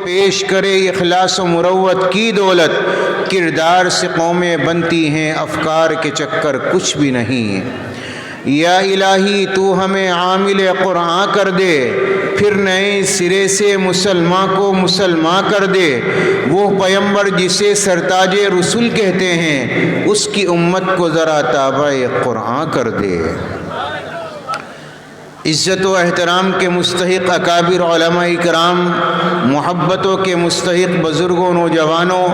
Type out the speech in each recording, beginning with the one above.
پیش کرے اخلاص و مروت کی دولت، کردار سے قومیں بنتی ہیں، افکار کے چکر کچھ بھی نہیں۔ یا الہی تو ہمیں عامل قرآن کر دے، پھر نئے سرے سے مسلمان کو مسلمان کر دے۔ وہ پیمبر جسے سرتاج رسول کہتے ہیں، اس کی امت کو ذرا تابع قرآن کر دے۔ عزت و احترام کے مستحق اکابر علماء کرام، محبتوں کے مستحق بزرگوں، نوجوانوں،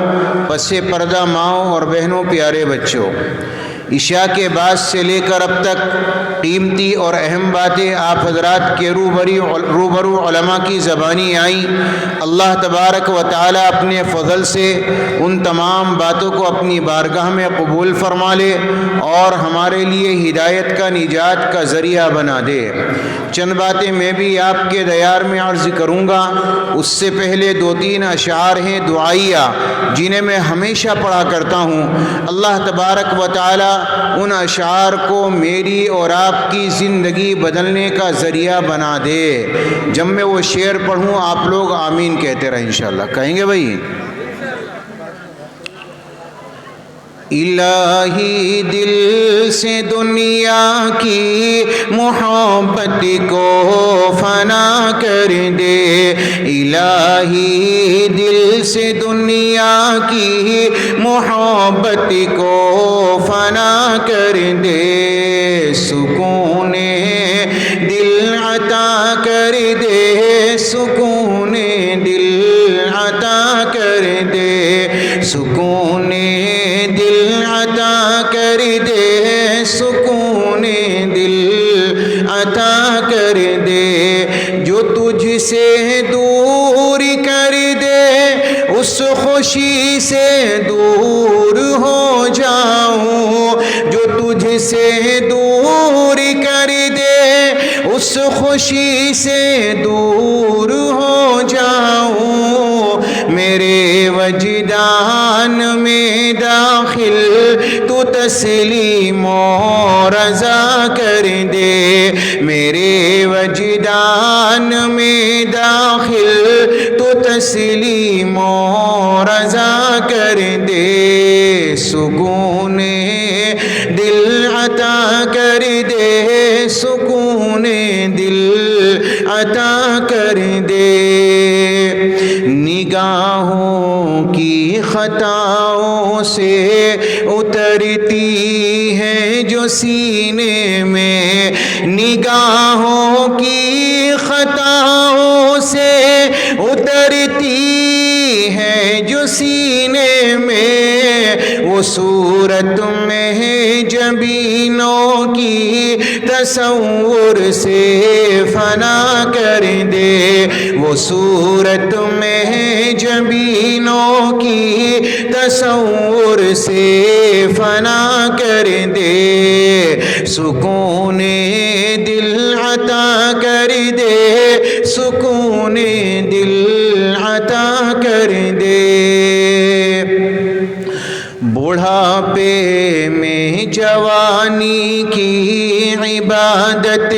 پس پردہ ماؤں اور بہنوں، پیارے بچوں، عشاء کے بعد سے لے کر اب تک قیمتی اور اہم باتیں آپ حضرات کے روبرو علماء کی زبانی آئیں۔ اللہ تبارک و تعالی اپنے فضل سے ان تمام باتوں کو اپنی بارگاہ میں قبول فرما لے اور ہمارے لیے ہدایت کا، نجات کا ذریعہ بنا دے۔ چند باتیں میں بھی آپ کے دیار میں عرض کروں گا، اس سے پہلے 2-3 اشعار ہیں دعائیہ جنہیں میں ہمیشہ پڑھا کرتا ہوں۔ اللہ تبارک و تعالی ان اشعار کو میری اور آپ کی زندگی بدلنے کا ذریعہ بنا دے۔ جب میں وہ شعر پڑھوں آپ لوگ آمین کہتے رہیں انشاءاللہ، کہیں گے بھائی؟ الہی دل سے دنیا کی محبت کو فنا کر دے، الہی دل سے دنیا کی محبت کو فنا کر دے، سکون دل عطا کر دے، سکون دل عطا کر دے، سکون دل عطا کر دے، سکون دل عطا کر دے۔ جو تجھ سے دور کر دے اس خوشی سے دور ہو جاؤں، جو تجھ سے دور کر دے اس خوشی سے دور ہو جاؤں، میرے وجدان میں داخل تو تسلیم و رضا کر دے، میرے وجدان میں داخل تو تسلیم و رضا کر دے، سکون دل عطا کر دے، سکون دل عطا کر دے۔ نگاہوں کی خطاؤں سے اترتی ہے جو سینے میں، نگاہوں کی خطاؤں سے اترتی ہے جو سینے میں، وہ صورت میں ہے جبینوں کی تصور سے فنا کر دے، وہ صورت میں ہے جبینوں کی تصور سے فنا کر دے، سکون دل عطا کر دے، سکون دل عطا کر دے۔ بڑھاپے میں جوانی کی عبادت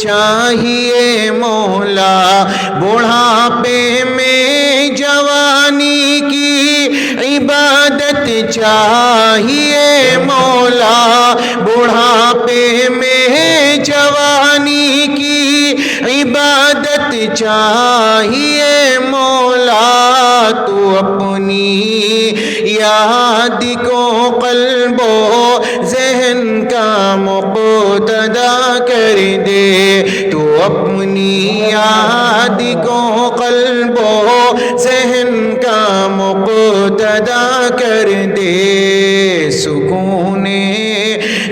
چاہیے مولا، بڑھاپے میں جوانی کی عبادت چاہیے مولا، بڑھاپے میں جوانی کی عبادت چاہیے مولا، تو اپنی یاد کو قلب و ذہن کا مقتدا کر دے، تو اپنی یاد کو قلب و ذہن کا مقتدا کر دے، سکون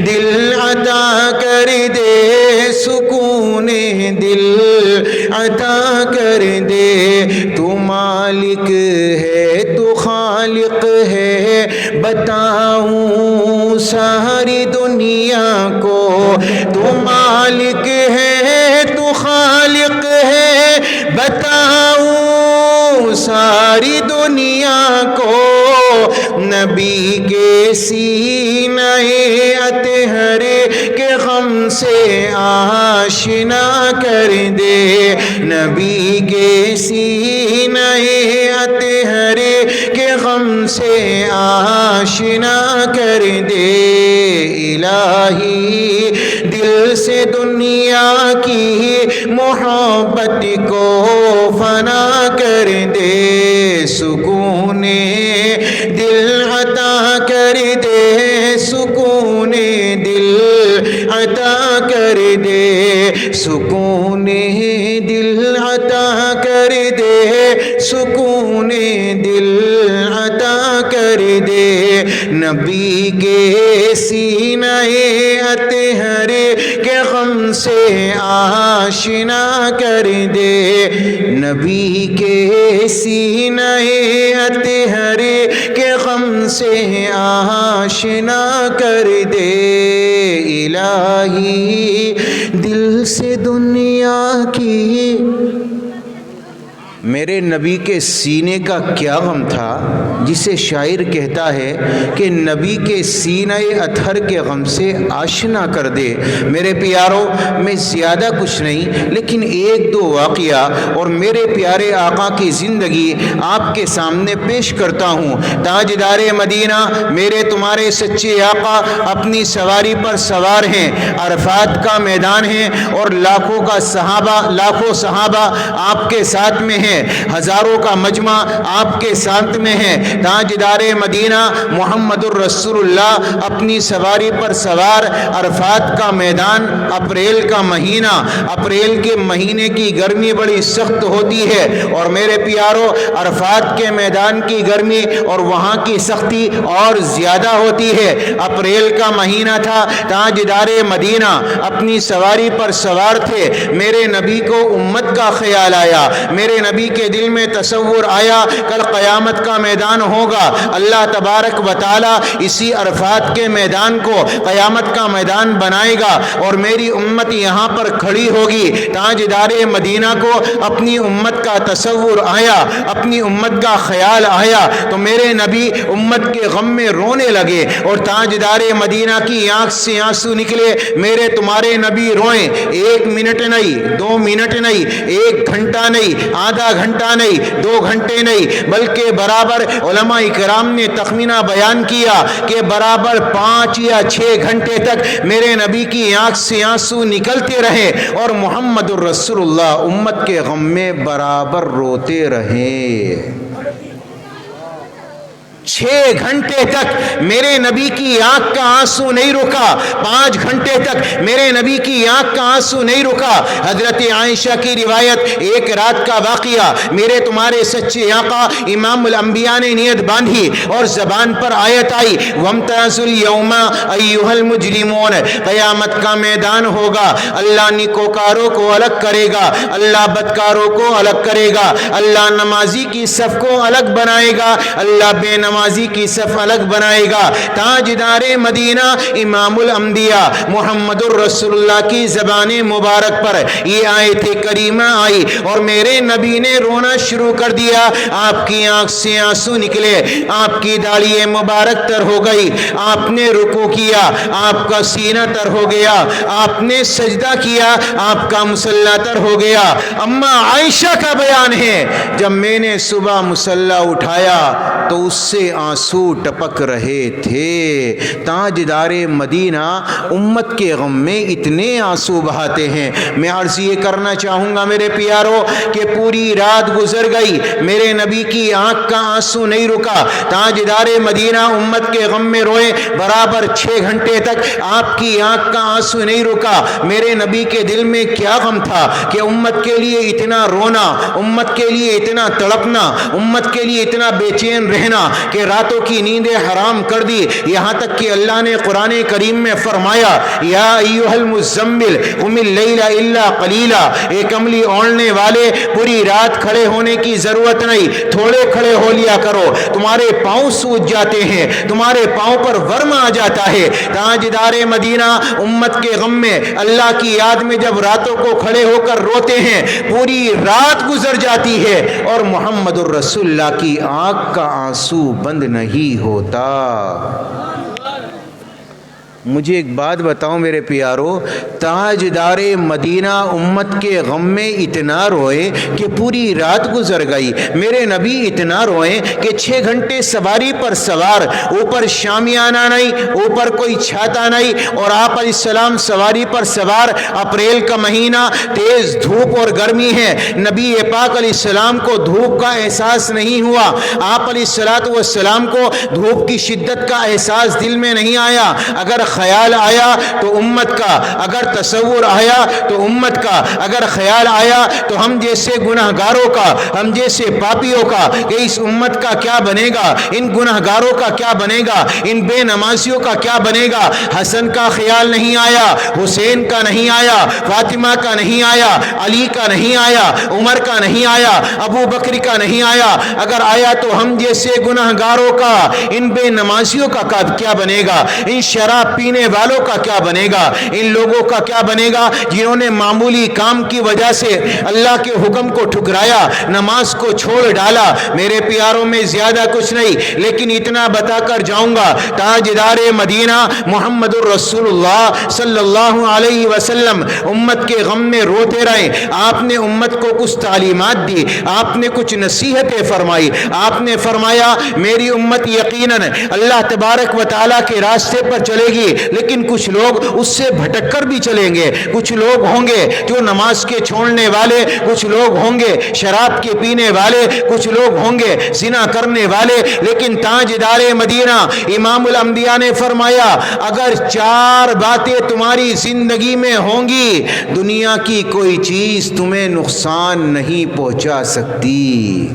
دل عطا کر دے، سکون دل عطا کر دے۔ تو مالک ہے تو خالق ہے، بتاؤں ساری دنیا کو، تو مالک ہے تو خالق ہے، بتاؤں ساری دنیا کو، نبی کے سینہ اطہر کے غم سے آشنا کر دے، نبی کے سینہ سے آشنا کر دے الہی، دل سے دنیا کی محبت کو فنا کر دے، سکون دل عطا کر دے، سکون دل عطا کر دے، سکون دل عطا کر دے، سکون دل عطا کر دے، نبی کے سینہ اطہر کے غم سے آشنا کر دے، نبی کے سینہ اطہر کے غم سے آشنا کر دے الہی، دل سے دنیا کی۔ میرے نبی کے سینے کا کیا غم تھا جسے شاعر کہتا ہے کہ نبی کے سینہ اطہر کے غم سے آشنا کر دے۔ میرے پیاروں، میں زیادہ کچھ نہیں لیکن ایک دو واقعہ اور میرے پیارے آقا کی زندگی آپ کے سامنے پیش کرتا ہوں۔ تاجدار مدینہ میرے تمہارے سچے آقا اپنی سواری پر سوار ہیں، عرفات کا میدان ہے اور لاکھوں صحابہ آپ کے ساتھ میں ہیں، ہزاروں کا مجمع آپ کے ساتھ میں ہے۔ تاجدار مدینہ محمد الرسول اللہ اپنی سواری پر سوار، عرفات کا میدان، اپریل کا مہینہ، اپریل کے مہینے کی گرمی بڑی سخت ہوتی ہے اور میرے پیاروں عرفات کے میدان کی گرمی اور وہاں کی سختی اور زیادہ ہوتی ہے۔ اپریل کا مہینہ تھا، تاجدار مدینہ اپنی سواری پر سوار تھے، میرے نبی کو امت کا خیال آیا، میرے نبی کے دل میں تصور آیا کل قیامت کا میدان ہوگا، اللہ تبارک و تعالی اسی عرفات کے میدان کو قیامت کا میدان بنائے گا اور میری امت یہاں پر کھڑی ہوگی۔ تاجدار مدینہ کو اپنی امت کا تصور آیا، اپنی امت کا خیال آیا تو میرے نبی امت کے غم میں رونے لگے اور تاجدار مدینہ کی آنکھ سے آنسو نکلے۔ میرے تمہارے نبی روئیں، 1 منٹ نہیں، 2 منٹ نہیں، 1 گھنٹہ نہیں، آدھا گھنٹہ نہیں، 2 گھنٹے نہیں، بلکہ برابر علماء کرام نے تخمینہ بیان کیا کہ برابر 5 یا 6 گھنٹے تک میرے نبی کی آنکھ سے آنسو نکلتے رہے اور محمد الرسول اللہ امت کے غم میں برابر روتے رہے۔ 6 گھنٹے تک میرے نبی کی آنکھ کا آنسو نہیں رکا، 5 گھنٹے تک میرے نبی کی آنکھ کا آنسو نہیں رکا۔ حضرت عائشہ کی روایت، ایک رات کا واقعہ، میرے تمہارے سچے آقا امام الانبیاء نے نیت باندھی اور زبان پر آیت آئی، وَامْتَازُوا الْيَوْمَ أَيُّهَا الْمُجْرِمُونَ، قیامت کا میدان ہوگا، اللہ نیکوکاروں کو الگ کرے گا، اللہ بدکاروں کو الگ کرے گا، اللہ نمازی کی صف کو الگ بنائے گا، اللہ بے نمازی کی صف الگ بنائے گا۔ تاجدار مدینہ امام الانبیاء محمد الرسول اللہ کی زبان مبارک پر یہ آیت کریمہ آئی اور میرے نبی نے رونا شروع کر دیا، آپ کی آنکھ سے آنسو نکلے، آپ کی داڑھی مبارک تر ہو گئی، آپ نے رکوع کیا، آپ کا سینہ تر ہو گیا، آپ نے سجدہ کیا، آپ کا مصلی تر ہو گیا۔ اما عائشہ کا بیان ہے، جب میں نے صبح مصلی اٹھایا تو اس سے آنسو ٹپک رہے تھے۔ تاجدار مدینہ امت کے غم میں اتنے آنسو بہاتے ہیں۔ میں عرض یہ کرنا چاہوں گا میرے پیاروں کہ پوری رات گزر گئی، میرے نبی کی آنکھ کا آنسو نہیں رکا، تاجدار مدینہ امت کے غم میں روئے، برابر 6 گھنٹے تک آپ کی آنکھ کا آنسو نہیں رکا۔ میرے نبی کے دل میں کیا غم تھا کہ امت کے لیے اتنا رونا، امت کے لیے اتنا تڑپنا، امت کے لیے اتنا بے چین رہنا کہ راتوں کی نیندیں حرام کر دی۔ یہاں تک کہ اللہ نے قرآن کریم میں فرمایا، یا ایھا المزمل قم اللیل الا قلیلا، اے کملی اوڑھنے والے پوری رات کھڑے ہونے کی ضرورت نہیں، تھوڑے کھڑے ہو لیا کرو، تمہارے پاؤں سوج جاتے ہیں، تمہارے پاؤں پر ورم آ جاتا ہے۔ تاجدار مدینہ امت کے غم میں اللہ کی یاد میں جب راتوں کو کھڑے ہو کر روتے ہیں، پوری رات گزر جاتی ہے اور محمد الرسول اللہ کی آنکھ کا آنسو بند نہیں ہوتا۔ مجھے ایک بات بتاؤ میرے پیارو، تاجدار مدینہ امت کے غم میں اتنا روئے کہ پوری رات گزر گئی۔ میرے نبی اتنا روئے کہ 6 گھنٹے سواری پر سوار، اوپر شامیانہ نہیں، اوپر کوئی چھاتا نہیں، اور آپ علیہ السلام سواری پر سوار، اپریل کا مہینہ، تیز دھوپ اور گرمی ہے، نبی پاک علیہ السلام کو دھوپ کا احساس نہیں ہوا، آپ علیہ السلام کو دھوپ کی شدت کا احساس دل میں نہیں آیا۔ اگر خیال آیا تو امت کا، اگر تصور آیا تو امت کا، اگر خیال آیا تو ہم جیسے گناہگاروں کا، ہم جیسے پاپیوں کا، کہ اس امت کا کیا بنے گا، ان گناہگاروں کا کیا بنے گا، ان بے نمازیوں کا کیا بنے گا۔ حسن کا خیال نہیں آیا، حسین کا نہیں آیا، فاطمہ کا نہیں آیا، علی کا نہیں آیا، عمر کا نہیں آیا، ابو بکر کا نہیں آیا۔ اگر آیا تو ہم جیسے گناہگاروں کا، ان بے نمازیوں کا کیا بنے گا، ان شراب پینے والوں کا کیا بنے گا، ان لوگوں کا کیا بنے گا جنہوں نے معمولی کام کی وجہ سے اللہ کے حکم کو ٹھکرایا، نماز کو چھوڑ ڈالا۔ میرے پیاروں میں زیادہ کچھ نہیں، لیکن اتنا بتا کر جاؤں گا، تاجدار مدینہ محمد الرسول اللہ صلی اللہ علیہ وسلم امت کے غم میں روتے رہے۔ آپ نے امت کو کچھ تعلیمات دی، آپ نے کچھ نصیحتیں فرمائی، آپ نے فرمایا میری امت یقیناً اللہ تبارک و تعالیٰ کے راستے پر چلے گی، لیکن کچھ لوگ اس سے بھٹک کر بھی چلیں گے، کچھ لوگ ہوں گے جو نماز کے چھوڑنے والے، کچھ لوگ ہوں گے شراب کے پینے والے، کچھ لوگ ہوں گے زنا کرنے والے، لیکن تاجدار مدینہ امام الانبیاء نے فرمایا اگر 4 باتیں تمہاری زندگی میں ہوں گی، دنیا کی کوئی چیز تمہیں نقصان نہیں پہنچا سکتی۔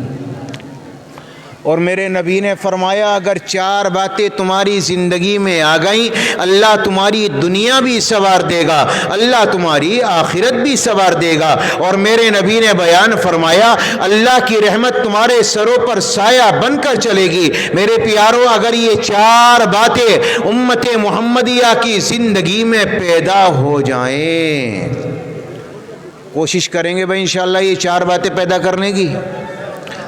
اور میرے نبی نے فرمایا اگر 4 باتیں تمہاری زندگی میں آ گئیں، اللہ تمہاری دنیا بھی سنوار دے گا، اللہ تمہاری آخرت بھی سنوار دے گا۔ اور میرے نبی نے بیان فرمایا اللہ کی رحمت تمہارے سروں پر سایہ بن کر چلے گی۔ میرے پیاروں، اگر یہ 4 باتیں امت محمدیہ کی زندگی میں پیدا ہو جائیں، کوشش کریں گے بھائی انشاءاللہ یہ 4 باتیں پیدا کرنے کی،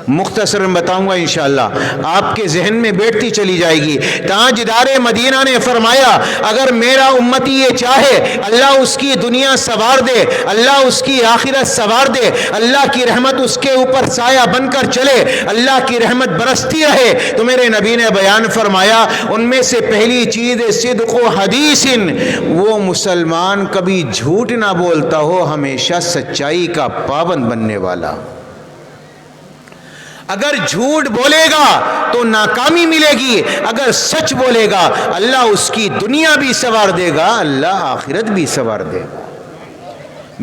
مختصر بتاؤں گا انشاءاللہ، آپ کے ذہن میں بیٹھتی چلی جائے گی۔ تاجدار مدینہ نے فرمایا اگر میرا امتی یہ چاہے اللہ اس کی دنیا سنوار دے، اللہ اس کی آخرت سنوار دے، اللہ کی رحمت اس کے اوپر سایہ بن کر چلے، اللہ کی رحمت برستی رہے، تو میرے نبی نے بیان فرمایا ان میں سے پہلی چیز صدق و حدیث، وہ مسلمان کبھی جھوٹ نہ بولتا ہو، ہمیشہ سچائی کا پابند بننے والا۔ اگر جھوٹ بولے گا تو ناکامی ملے گی، اگر سچ بولے گا اللہ اس کی دنیا بھی سنوار دے گا، اللہ آخرت بھی سنوار دے گا۔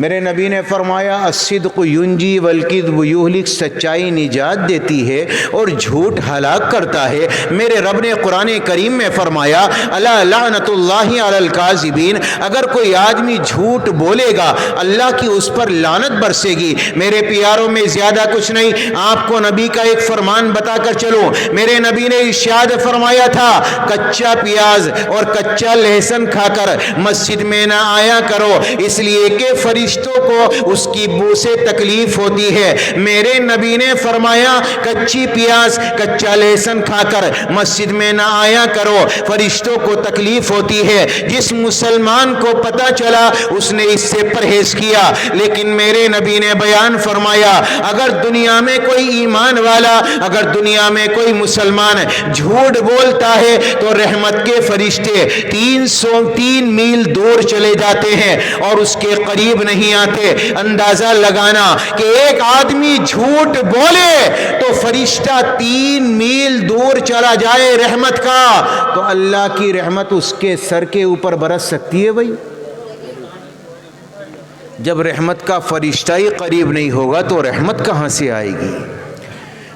میرے نبی نے فرمایا الصدق ینجی والکذب یہلک، سچائی نجات دیتی ہے اور جھوٹ ہلاک کرتا ہے۔ میرے رب نے قرآن کریم میں فرمایا الا لعنت اللہ علی الکاذبین، اگر کوئی آدمی جھوٹ بولے گا اللہ کی اس پر لعنت برسے گی۔ میرے پیاروں میں زیادہ کچھ نہیں، آپ کو نبی کا ایک فرمان بتا کر چلو۔ میرے نبی نے ارشاد فرمایا تھا کچا پیاز اور کچا لہسن کھا کر مسجد میں نہ آیا کرو، اس لیے کہ فرشتوں کو اس کی بو سے تکلیف ہوتی ہے۔ میرے نبی نے فرمایا کچی پیاز کچا لہسن کھا کر مسجد میں نہ آیا کرو، فرشتوں کو تکلیف ہوتی ہے۔ جس مسلمان کو پتا چلا اس نے اس سے پرہیز کیا، لیکن میرے نبی نے بیان فرمایا اگر دنیا میں کوئی ایمان والا، اگر دنیا میں کوئی مسلمان جھوٹ بولتا ہے تو رحمت کے فرشتے 303 میل دور چلے جاتے ہیں اور اس کے قریب نہیں آتے۔ اندازہ لگانا کہ ایک آدمی جھوٹ بولے تو فرشتہ 3 میل دور چلا جائے رحمت کا، تو اللہ کی رحمت اس کے سر کے اوپر برس سکتی ہے بھائی؟ جب رحمت کا فرشتہ ہی قریب نہیں ہوگا تو رحمت کہاں سے آئے گی؟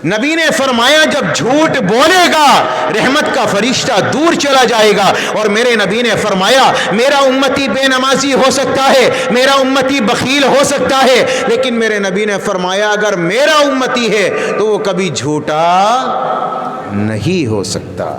نبی نے فرمایا جب جھوٹ بولے گا رحمت کا فرشتہ دور چلا جائے گا۔ اور میرے نبی نے فرمایا میرا امتی بے نمازی ہو سکتا ہے، میرا امتی بخیل ہو سکتا ہے، لیکن میرے نبی نے فرمایا اگر میرا امتی ہے تو وہ کبھی جھوٹا نہیں ہو سکتا۔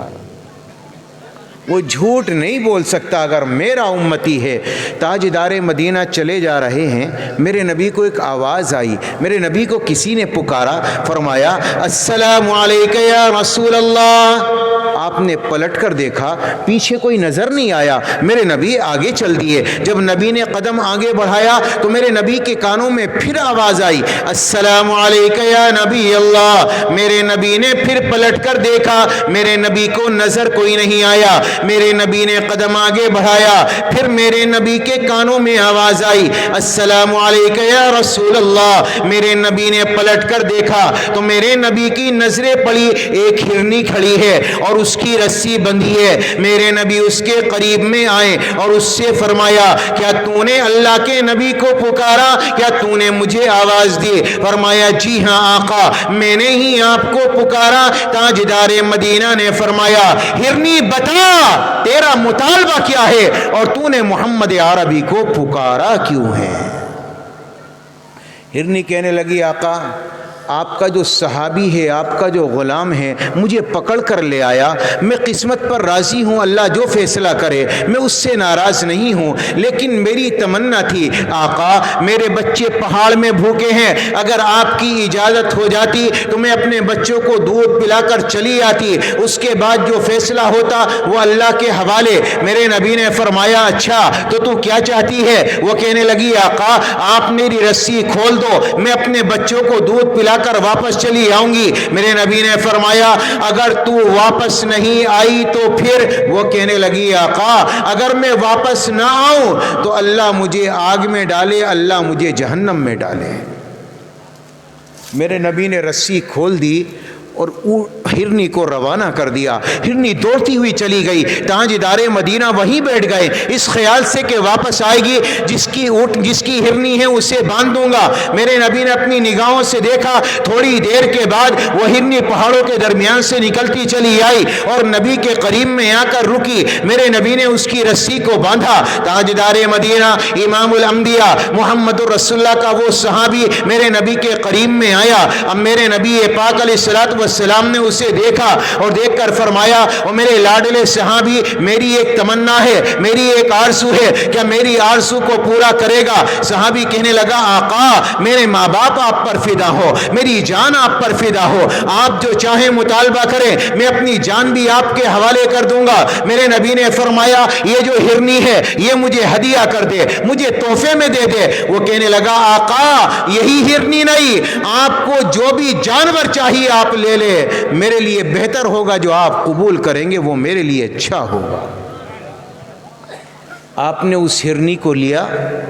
وہ جھوٹ نہیں بول سکتا اگر میرا امتی ہے۔ تاجدار مدینہ چلے جا رہے ہیں، میرے نبی کو ایک آواز آئی، میرے نبی کو کسی نے پکارا، فرمایا السلام علیک یا رسول اللہ۔ آپ نے پلٹ کر دیکھا، پیچھے کوئی نظر نہیں آیا، میرے نبی آگے چل دیے۔ جب نبی نے قدم آگے بڑھایا تو میرے نبی کے کانوں میں پھر آواز آئی السلام علیک یا نبی اللہ۔ میرے نبی نے پھر پلٹ کر دیکھا، میرے نبی کو نظر کوئی نہیں آیا، میرے نبی نے قدم آگے بڑھایا، پھر میرے نبی کے کانوں میں آواز آئی السلام علیک یا رسول اللہ۔ میرے نبی نے پلٹ کر دیکھا تو میرے نبی کی نظریں پڑی، ایک ہرنی کھڑی ہے اور اس کی رسی بندھی ہے۔ میرے نبی اس کے قریب میں آئے اور اس سے فرمایا کیا تو نے اللہ کے نبی کو پکارا، کیا تو نے مجھے آواز دی؟ فرمایا جی ہاں آقا، میں نے ہی آپ کو پکارا۔ تاجدار مدینہ نے فرمایا ہرنی بتا تیرا مطالبہ کیا ہے اور تو نے محمد عربی کو پکارا کیوں ہے؟ ہرنی کہنے لگی آقا آپ کا جو صحابی ہے، آپ کا جو غلام ہے، مجھے پکڑ کر لے آیا، میں قسمت پر راضی ہوں، اللہ جو فیصلہ کرے میں اس سے ناراض نہیں ہوں، لیکن میری تمنا تھی آقا میرے بچے پہاڑ میں بھوکے ہیں، اگر آپ کی اجازت ہو جاتی تو میں اپنے بچوں کو دودھ پلا کر چلی آتی، اس کے بعد جو فیصلہ ہوتا وہ اللہ کے حوالے۔ میرے نبی نے فرمایا اچھا تو کیا چاہتی ہے؟ وہ کہنے لگی آقا آپ میری رسی کھول دو، میں اپنے بچوں کو دودھ پلا کر واپس چلی آؤں گی۔ میرے نبی نے فرمایا اگر تو واپس نہیں آئی تو پھر؟ وہ کہنے لگی آقا اگر میں واپس نہ آؤں تو اللہ مجھے آگ میں ڈالے، اللہ مجھے جہنم میں ڈالے۔ میرے نبی نے رسی کھول دی اور ہرنی کو روانہ کر دیا۔ ہرنی دوڑتی ہوئی چلی گئی، تاجدار مدینہ وہیں بیٹھ گئے اس خیال سے کہ واپس آئے گی، جس کی ہرنی ہے اسے باندھ دوں گا۔ میرے نبی نے اپنی نگاہوں سے دیکھا، تھوڑی دیر کے بعد وہ ہرنی پہاڑوں کے درمیان سے نکلتی چلی آئی اور نبی کے قریب میں آ کر رکی۔ میرے نبی نے اس کی رسی کو باندھا۔ تاجدار مدینہ امام الانبیاء محمد رسول اللہ کا وہ صحابی میرے نبی کے قریب میں آیا۔ اب میرے نبی پاک علیہ السلام نے اسے دیکھا اور دیکھ کر فرمایا اور میرے لاڈلے صحابی میری ایک تمنا ہے، میری ایک آرزو ہے، کیا میری آرزو کو پورا کرے گا؟ صحابی کہنے لگا آقا میرے ماں باپ آپ پر فدا ہو، میری جان آپ پر فدا ہو، آپ جو چاہیں مطالبہ کریں، میں اپنی جان بھی آپ کے حوالے کر دوں گا۔ میرے نبی نے فرمایا یہ جو ہرنی ہے یہ مجھے ہدیہ کر دے، مجھے تحفے میں دے دے۔ وہ کہنے لگا آقا یہی ہرنی نہیں، آپ کو جو بھی جانور چاہیے آپ لے لے، میرے لیے بہتر ہوگا، جو آپ قبول کریں گے وہ میرے لیے اچھا ہوگا۔ آپ نے اس ہرنی کو لیا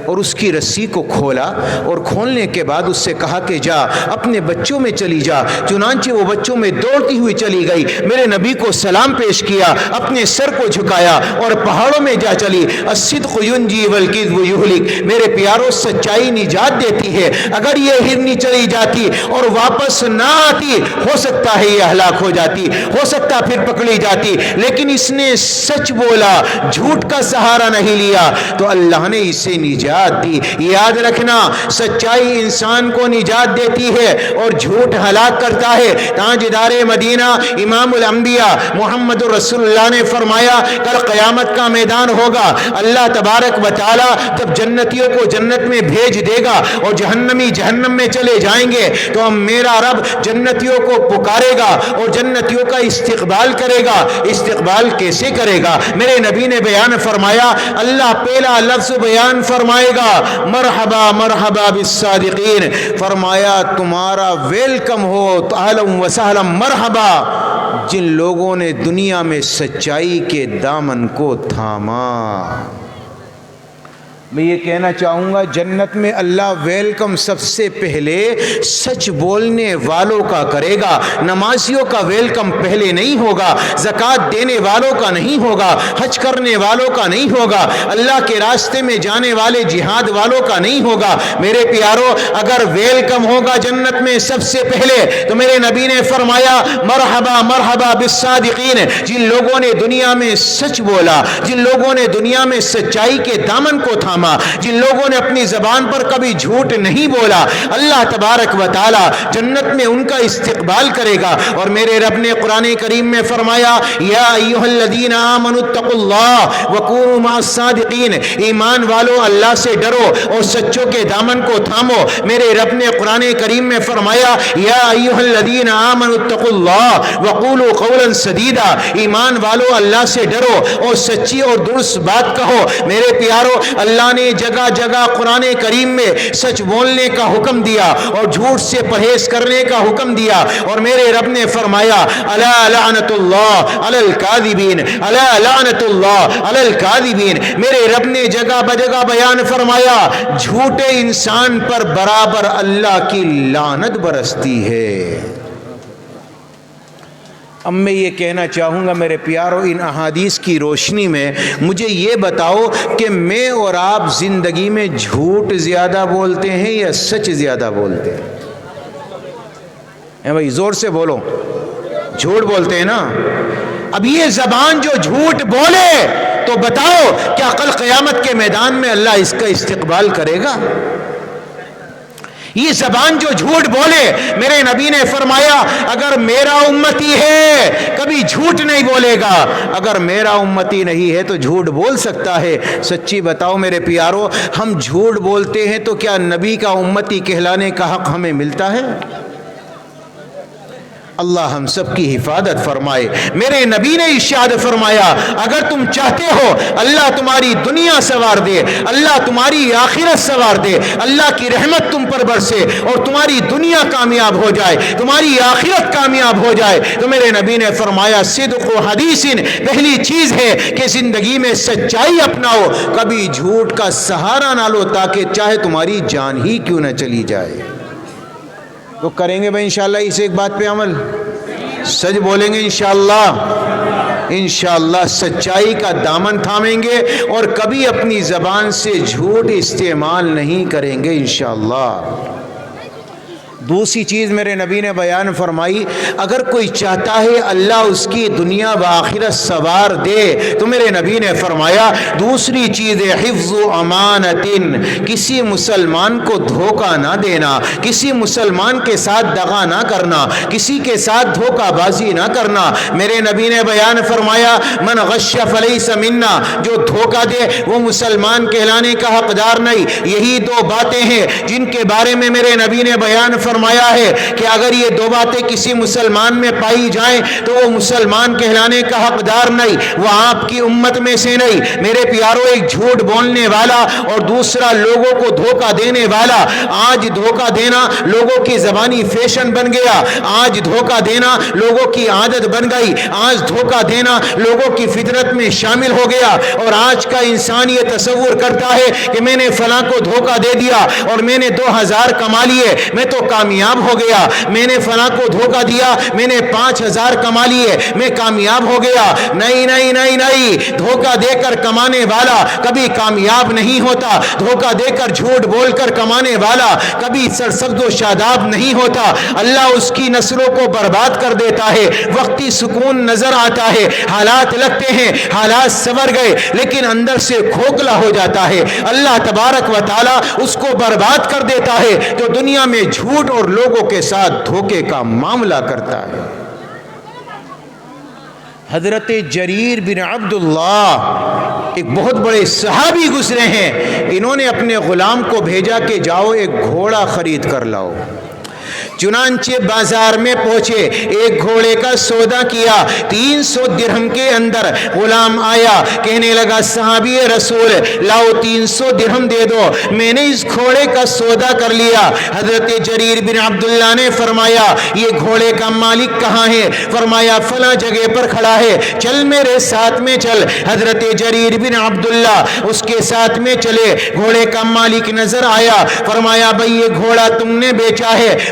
اور اس کی رسی کو کھولا اور کھولنے کے بعد اس سے کہا کہ جا اپنے بچوں میں چلی جا۔ چنانچہ وہ بچوں میں دوڑتی ہوئی چلی گئی، میرے نبی کو سلام پیش کیا، اپنے سر کو جھکایا اور پہاڑوں میں جا چلی۔ الصدق ینجی والکذب یہلک، میرے پیاروں سچائی نجات دیتی ہے۔ اگر یہ ہرنی چلی جاتی اور واپس نہ آتی ہو سکتا ہے یہ ہلاک ہو جاتی، ہو سکتا پھر پکڑی جاتی، لیکن اس نے سچ بولا، جھوٹ کا سہارا نہیں لیا تو اللہ نے اسے نجات دی۔ یاد رکھنا سچائی انسان کو نجات دیتی ہے اور جھوٹ ہلاک کرتا ہے۔ تاجدار مدینہ امام الانبیاء محمد رسول اللہ نے فرمایا کل قیامت کا میدان ہوگا، اللہ تبارک و تعالی جب جنتیوں کو جنت میں بھیج دے گا اور جہنمی جہنم میں چلے جائیں گے تو میرا رب جنتیوں کو پکارے گا اور جنتیوں کا استقبال کرے گا۔ استقبال کیسے کرے گا؟ میرے نبی نے بیان فرمایا اللہ پہلا لفظ بیان فرمائے گا مرحبا مرحبا بالصادقین، فرمایا تمہارا ویلکم ہو، اہلا وسہلا مرحبا جن لوگوں نے دنیا میں سچائی کے دامن کو تھاما۔ میں یہ کہنا چاہوں گا جنت میں اللہ ویلکم سب سے پہلے سچ بولنے والوں کا کرے گا، نمازیوں کا ویلکم پہلے نہیں ہوگا، زکوٰۃ دینے والوں کا نہیں ہوگا، حج کرنے والوں کا نہیں ہوگا، اللہ کے راستے میں جانے والے جہاد والوں کا نہیں ہوگا۔ میرے پیاروں اگر ویلکم ہوگا جنت میں سب سے پہلے تو میرے نبی نے فرمایا مرحبا مرحبا بالصادقین، جن لوگوں نے دنیا میں سچ بولا، جن لوگوں نے دنیا میں سچائی کے دامن کو تھاما، فرما. جن لوگوں نے اپنی زبان پر کبھی جھوٹ نہیں بولا, اللہ تبارک و تعالی جنت میں ان کا استقبال کرے گا. اور میرے رب نے قرآن کریم میں فرمایا, یا ایھا الذین آمنوا اتقوا اللہ وکونوا مع الصادقین, ایمان والو اللہ سے ڈرو اور سچوں کے دامن کو تھامو. میرے رب نے قرآن کریم میں فرمایا, یا ایھا الذین آمنوا اتقوا اللہ وقولوا قولا سدیدا, ایمان والو اللہ سے ڈرو اور سچی اور درست بات کہو. میرے پیارو, اللہ نے جگہ جگہ قرآن کریم میں سچ بولنے کا حکم دیا اور جھوٹ سے پرہیز کرنے کا حکم دیا. اور میرے رب نے فرمایا, الا لعنت اللہ علی الکاذبین, الا لعنت اللہ علی الکاذبین. میرے رب نے جگہ بجگہ بیان فرمایا, جھوٹے انسان پر برابر اللہ کی لعنت برستی ہے. اب میں یہ کہنا چاہوں گا میرے پیارو, ان احادیث کی روشنی میں مجھے یہ بتاؤ کہ میں اور آپ زندگی میں جھوٹ زیادہ بولتے ہیں یا سچ زیادہ بولتے ہیں؟ بھائی زور سے بولو. جھوٹ بولتے ہیں نا. اب یہ زبان جو جھوٹ بولے تو بتاؤ کیا کل قیامت کے میدان میں اللہ اس کا استقبال کرے گا؟ یہ زبان جو جھوٹ بولے, میرے نبی نے فرمایا اگر میرا امتی ہے کبھی جھوٹ نہیں بولے گا, اگر میرا امتی نہیں ہے تو جھوٹ بول سکتا ہے. سچی بتاؤ میرے پیارو, ہم جھوٹ بولتے ہیں تو کیا نبی کا امتی کہلانے کا حق ہمیں ملتا ہے؟ اللہ ہم سب کی حفاظت فرمائے. میرے نبی نے ارشاد فرمایا, اگر تم چاہتے ہو اللہ تمہاری دنیا سنوار دے, اللہ تمہاری آخرت سنوار دے, اللہ کی رحمت تم پر برسے اور تمہاری دنیا کامیاب ہو جائے, تمہاری آخرت کامیاب ہو جائے, تو میرے نبی نے فرمایا صدق و حدیث, پہلی چیز ہے کہ زندگی میں سچائی اپناؤ, کبھی جھوٹ کا سہارا نہ لو, تاکہ چاہے تمہاری جان ہی کیوں نہ چلی جائے. تو کریں گے بھائی انشاءاللہ اس ایک بات پہ عمل, سچ بولیں گے انشاءاللہ, انشاءاللہ سچائی کا دامن تھامیں گے اور کبھی اپنی زبان سے جھوٹ استعمال نہیں کریں گے انشاءاللہ. دوسری چیز میرے نبی نے بیان فرمائی, اگر کوئی چاہتا ہے اللہ اس کی دنیا و آخرت سنوار دے, تو میرے نبی نے فرمایا دوسری چیز ہے حفظ و امانت, کسی مسلمان کو دھوکہ نہ دینا, کسی مسلمان کے ساتھ دغا نہ کرنا, کسی کے ساتھ دھوکہ بازی نہ کرنا. میرے نبی نے بیان فرمایا من غش فلیس منا, جو دھوکہ دے وہ مسلمان کہلانے کا حقدار نہیں. یہی دو باتیں ہیں جن کے بارے میں میرے نبی نے بیان فرمایا ہے کہ اگر یہ دو باتیں کسی مسلمان میں پائی جائیں تو وہ مسلمان کہلانے کا حقدار نہیں, وہ آپ کی امت میں سے نہیں. میرے پیاروں, ایک جھوٹ بولنے والا اور دوسرا لوگوں کو دھوکہ دینے والا. آج دھوکہ دینا لوگوں کی زبانی فیشن بن گیا, آج دھوکہ دینا لوگوں کی عادت بن گئی, آج دھوکہ دینا لوگوں کی فطرت میں شامل ہو گیا. اور آج کا انسان یہ تصور کرتا ہے کہ میں نے فلاں کو دھوکہ دے دیا اور میں نے 2000 کما لیے, میں تو کامیاب ہو گیا. میں نے فلاں کو دھوکہ دیا, میں نے 5000 کما لیے, میں کامیاب ہو گیا. نہیں نہیں نہیں نہیں, دھوکہ دے کر کمانے والا کبھی کامیاب نہیں ہوتا. دھوکہ دے کر جھوٹ بول کر کمانے والا کبھی سرسبز و شاداب نہیں ہوتا. اللہ اس کی نسلوں کو برباد کر دیتا ہے. وقتی سکون نظر آتا ہے, حالات لگتے ہیں حالات سنور گئے, لیکن اندر سے کھوکھلا ہو جاتا ہے. اللہ تبارک و تعالی اس کو برباد کر دیتا ہے جو دنیا میں جھوٹ اور لوگوں کے ساتھ دھوکے کا معاملہ کرتا ہے. حضرت جریر بن عبداللہ ایک بہت بڑے صحابی گزرے ہیں. انہوں نے اپنے غلام کو بھیجا کہ جاؤ ایک گھوڑا خرید کر لاؤ. چنانچہ بازار میں پہنچے, ایک گھوڑے کا سودا کیا 300 درہم کے اندر. غلام آیا, کہنے لگا صحابی رسول لاؤ 300 درہم دے دو, میں نے اس گھوڑے کا سودا کر لیا. حضرت جریر بن عبداللہ نے فرمایا یہ گھوڑے کا مالک کہاں ہے؟ فرمایا فلاں جگہ پر کھڑا ہے, چل میرے ساتھ میں چل. حضرت جریر بن عبداللہ اس کے ساتھ میں چلے. گھوڑے کا مالک نظر آیا, فرمایا بھئی یہ گھوڑا تم نے بیچا ہے؟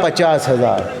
50,000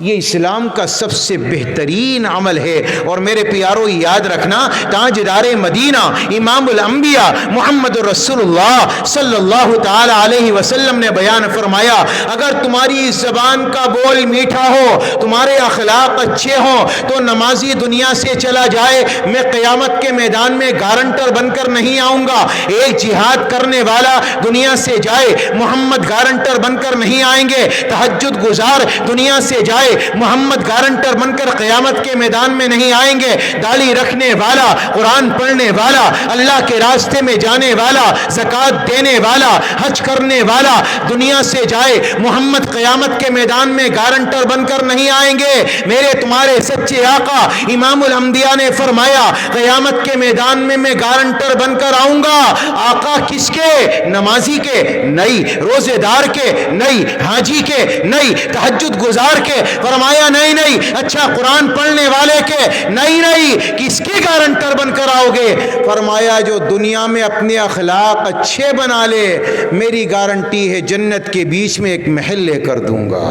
یہ اسلام کا سب سے بہترین عمل ہے۔ اور میرے پیاروں یاد رکھنا، تاجدار مدینہ امام الانبیاء محمد رسول اللہ صلی اللہ تعالی علیہ وسلم نے بیان فرمایا، اگر تمہاری زبان کا بول میٹھا ہو، تمہارے اخلاق اچھے ہوں، تو نمازی دنیا سے چلا جائے، میں قیامت کے میدان میں گارنٹر بن کر نہیں آؤں گا۔ ایک جہاد کرنے والا دنیا سے جائے، محمد گارنٹر بن کر نہیں آئیں گے۔ تہجد گزار دنیا سے جائے، محمد گارنٹر بن کر قیامت کے میدان میں نہیں آئیں گے۔ داڑھی رکھنے والا، قرآن پڑھنے والا، اللہ کے راستے میں جانے والا، زکوٰۃ دینے والا، حج کرنے والا دنیا سے جائے، محمد قیامت کے میدان میں گارنٹر بن کر نہیں آئیں گے۔ میرے تمہارے سچے آقا امام الانبیاء نے فرمایا، قیامت کے میدان میں میں گارنٹر بن کر آؤں گا۔ آقا کس کے؟ نمازی کے نہیں، روزے دار کے نہیں، حاجی کے نہیں، تہجد گزار کے۔ فرمایا نہیں، اچھا قرآن پڑھنے والے کے نہیں، کس کے گارنٹر بن کر آؤ گے؟ فرمایا جو دنیا میں اپنے اخلاق اچھے بنا لے، میری گارنٹی ہے جنت کے بیچ میں ایک محل لے کر دوں گا۔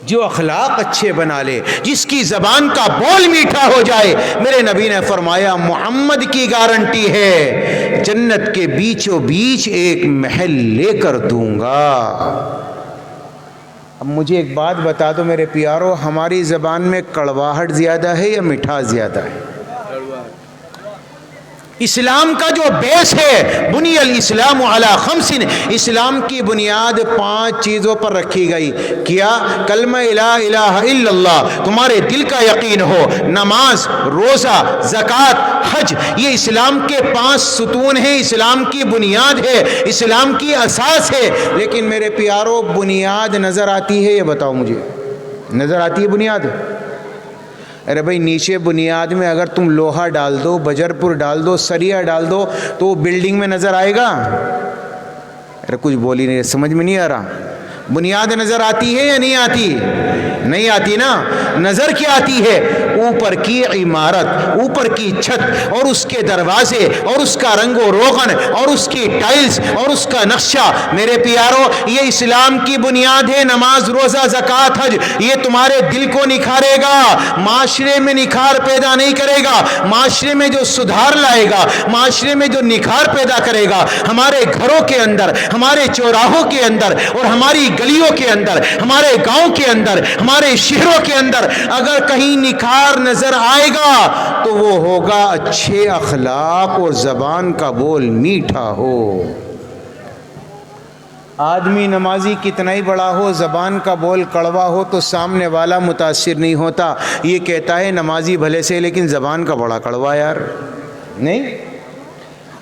جو اخلاق اچھے بنا لے، جس کی زبان کا بول میٹھا ہو جائے، میرے نبی نے فرمایا محمد کی گارنٹی ہے جنت کے بیچوں بیچ ایک محل لے کر دوں گا۔ اب مجھے ایک بات بتا دو میرے پیارو، ہماری زبان میں کڑواہٹ زیادہ ہے یا مٹھاس زیادہ ہے؟ اسلام کا جو بیس ہے، بنی الاسلام علی خمس، اسلام کی بنیاد 5 چیزوں پر رکھی گئی۔ کیا؟ کلمہ لا الہ الا اللہ، تمہارے دل کا یقین ہو، نماز، روزہ، زکوٰۃ، حج، یہ اسلام کے 5 ستون ہیں، اسلام کی بنیاد ہے، اسلام کی اساس ہے۔ لیکن میرے پیارو بنیاد نظر آتی ہے؟ یہ بتاؤ مجھے، نظر آتی ہے بنیاد؟ ارے بھائی نیچے بنیاد میں اگر تم لوہا ڈال دو، بجر پور ڈال دو، سریا ڈال دو، تو وہ بلڈنگ میں نظر آئے گا؟ ارے کچھ بولی نہیں، سمجھ میں نہیں آ رہا۔ بنیاد نظر آتی ہے یا نہیں آتی؟ نہیں آتی نا۔ نظر کیا آتی ہے؟ اوپر کی عمارت، اوپر کی چھت اور اس کے دروازے اور اس کا رنگ و روغن اور اس کی ٹائلز اور اس کا نقشہ۔ میرے پیارو یہ اسلام کی بنیاد ہے۔ نماز، روزہ، زکوٰۃ، حج، یہ تمہارے دل کو نکھارے گا، معاشرے میں نکھار پیدا نہیں کرے گا۔ معاشرے میں جو سدھار لائے گا، معاشرے میں جو نکھار پیدا کرے گا، ہمارے گھروں کے اندر، ہمارے چوراہوں کے اندر اور ہماری گلیوں کے اندر، ہمارے گاؤں کے اندر، ہمارے شہروں کے اندر اگر کہیں نکھار نظر آئے گا تو وہ ہوگا اچھے اخلاق اور زبان کا بول میٹھا ہو۔ آدمی نمازی کتنا ہی بڑا ہو، زبان کا بول کڑوا ہو تو سامنے والا متاثر نہیں ہوتا۔ یہ کہتا ہے نمازی بھلے سے، لیکن زبان کا بڑا کڑوا یار نہیں۔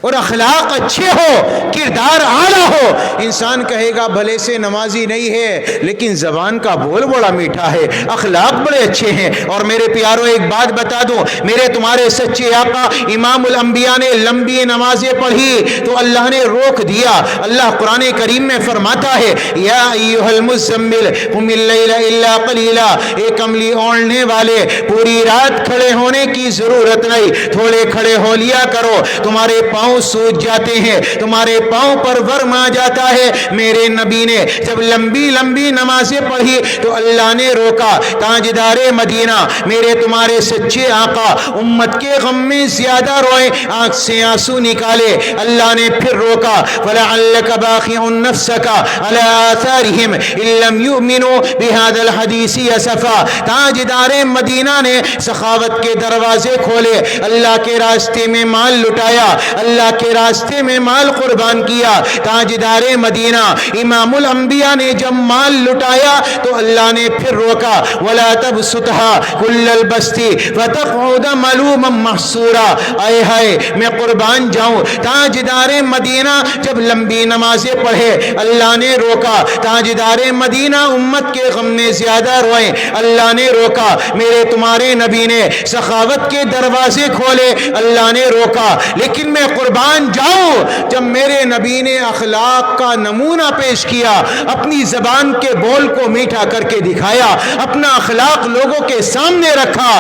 اور اخلاق اچھے ہو، کردار اعلیٰ ہو، انسان کہے گا بھلے سے نمازی نہیں ہے لیکن زبان کا بول بڑا میٹھا ہے، اخلاق بڑے اچھے ہیں۔ اور میرے پیاروں ایک بات بتا دوں، میرے تمہارے سچے آقا امام الانبیاء نے لمبی نمازیں پڑھی تو اللہ نے روک دیا۔ اللہ قرآن کریم میں فرماتا ہے یا ایھا المزمل قم اللیل الا قلیلا، اے کملی اوڑھنے والے پوری رات کھڑے ہونے کی ضرورت نہیں، تھوڑے کھڑے ہو لیا کرو، تمہارے پاؤں سوج جاتے ہیں، تمہارے پاؤں پر ورم آ جاتا ہے۔ میرے نبی نے جب لمبی لمبی نمازیں پڑھی تو اللہ نے روکا۔ تاجدار مدینہ میرے تمہارے سچے آقا امت کے غم میں زیادہ روئے، آنکھ سے آنسو نکالے، اللہ نے پھر روکا۔ فَلَعَلَّكَ بَاخِعٌ نَفْسَكَ عَلَىٰ آثَارِهِمْ إِن لَّمْ يُؤْمِنُوا بِهَٰذَا الْحَدِيثِ أَسَفًا۔ تاجدار مدینہ نے سخاوت کے دروازے کھولے، اللہ کے راستے میں مال لٹایا، اللہ کے راستے میں مال قربان کیا۔ تاجدار مدینہ امام الانبیاء نے جب مال لٹایا تو اللہ نے پھر روکا، وَلَا تَبْسُطْهَا كُلَّ الْبَسْطِ فَتَقْعُدَ مَلُومًا مَحْسُورًا۔ آئے ہائے میں قربان جاؤں، تاجدار مدینہ جب لمبی نمازیں پڑھے اللہ نے روکا۔ تاجدار مدینہ امت کے غم میں زیادہ روئے، اللہ نے روکا۔ میرے تمہارے نبی نے سخاوت کے دروازے کھولے، اللہ نے روکا۔ لیکن میں قربان جاؤں، جب میرے نبی نے اخلاق اخلاق کا نمونہ پیش کیا، اپنی زبان کے بول کو میٹھا کر کے دکھایا، اپنا اخلاق لوگوں کے سامنے رکھا۔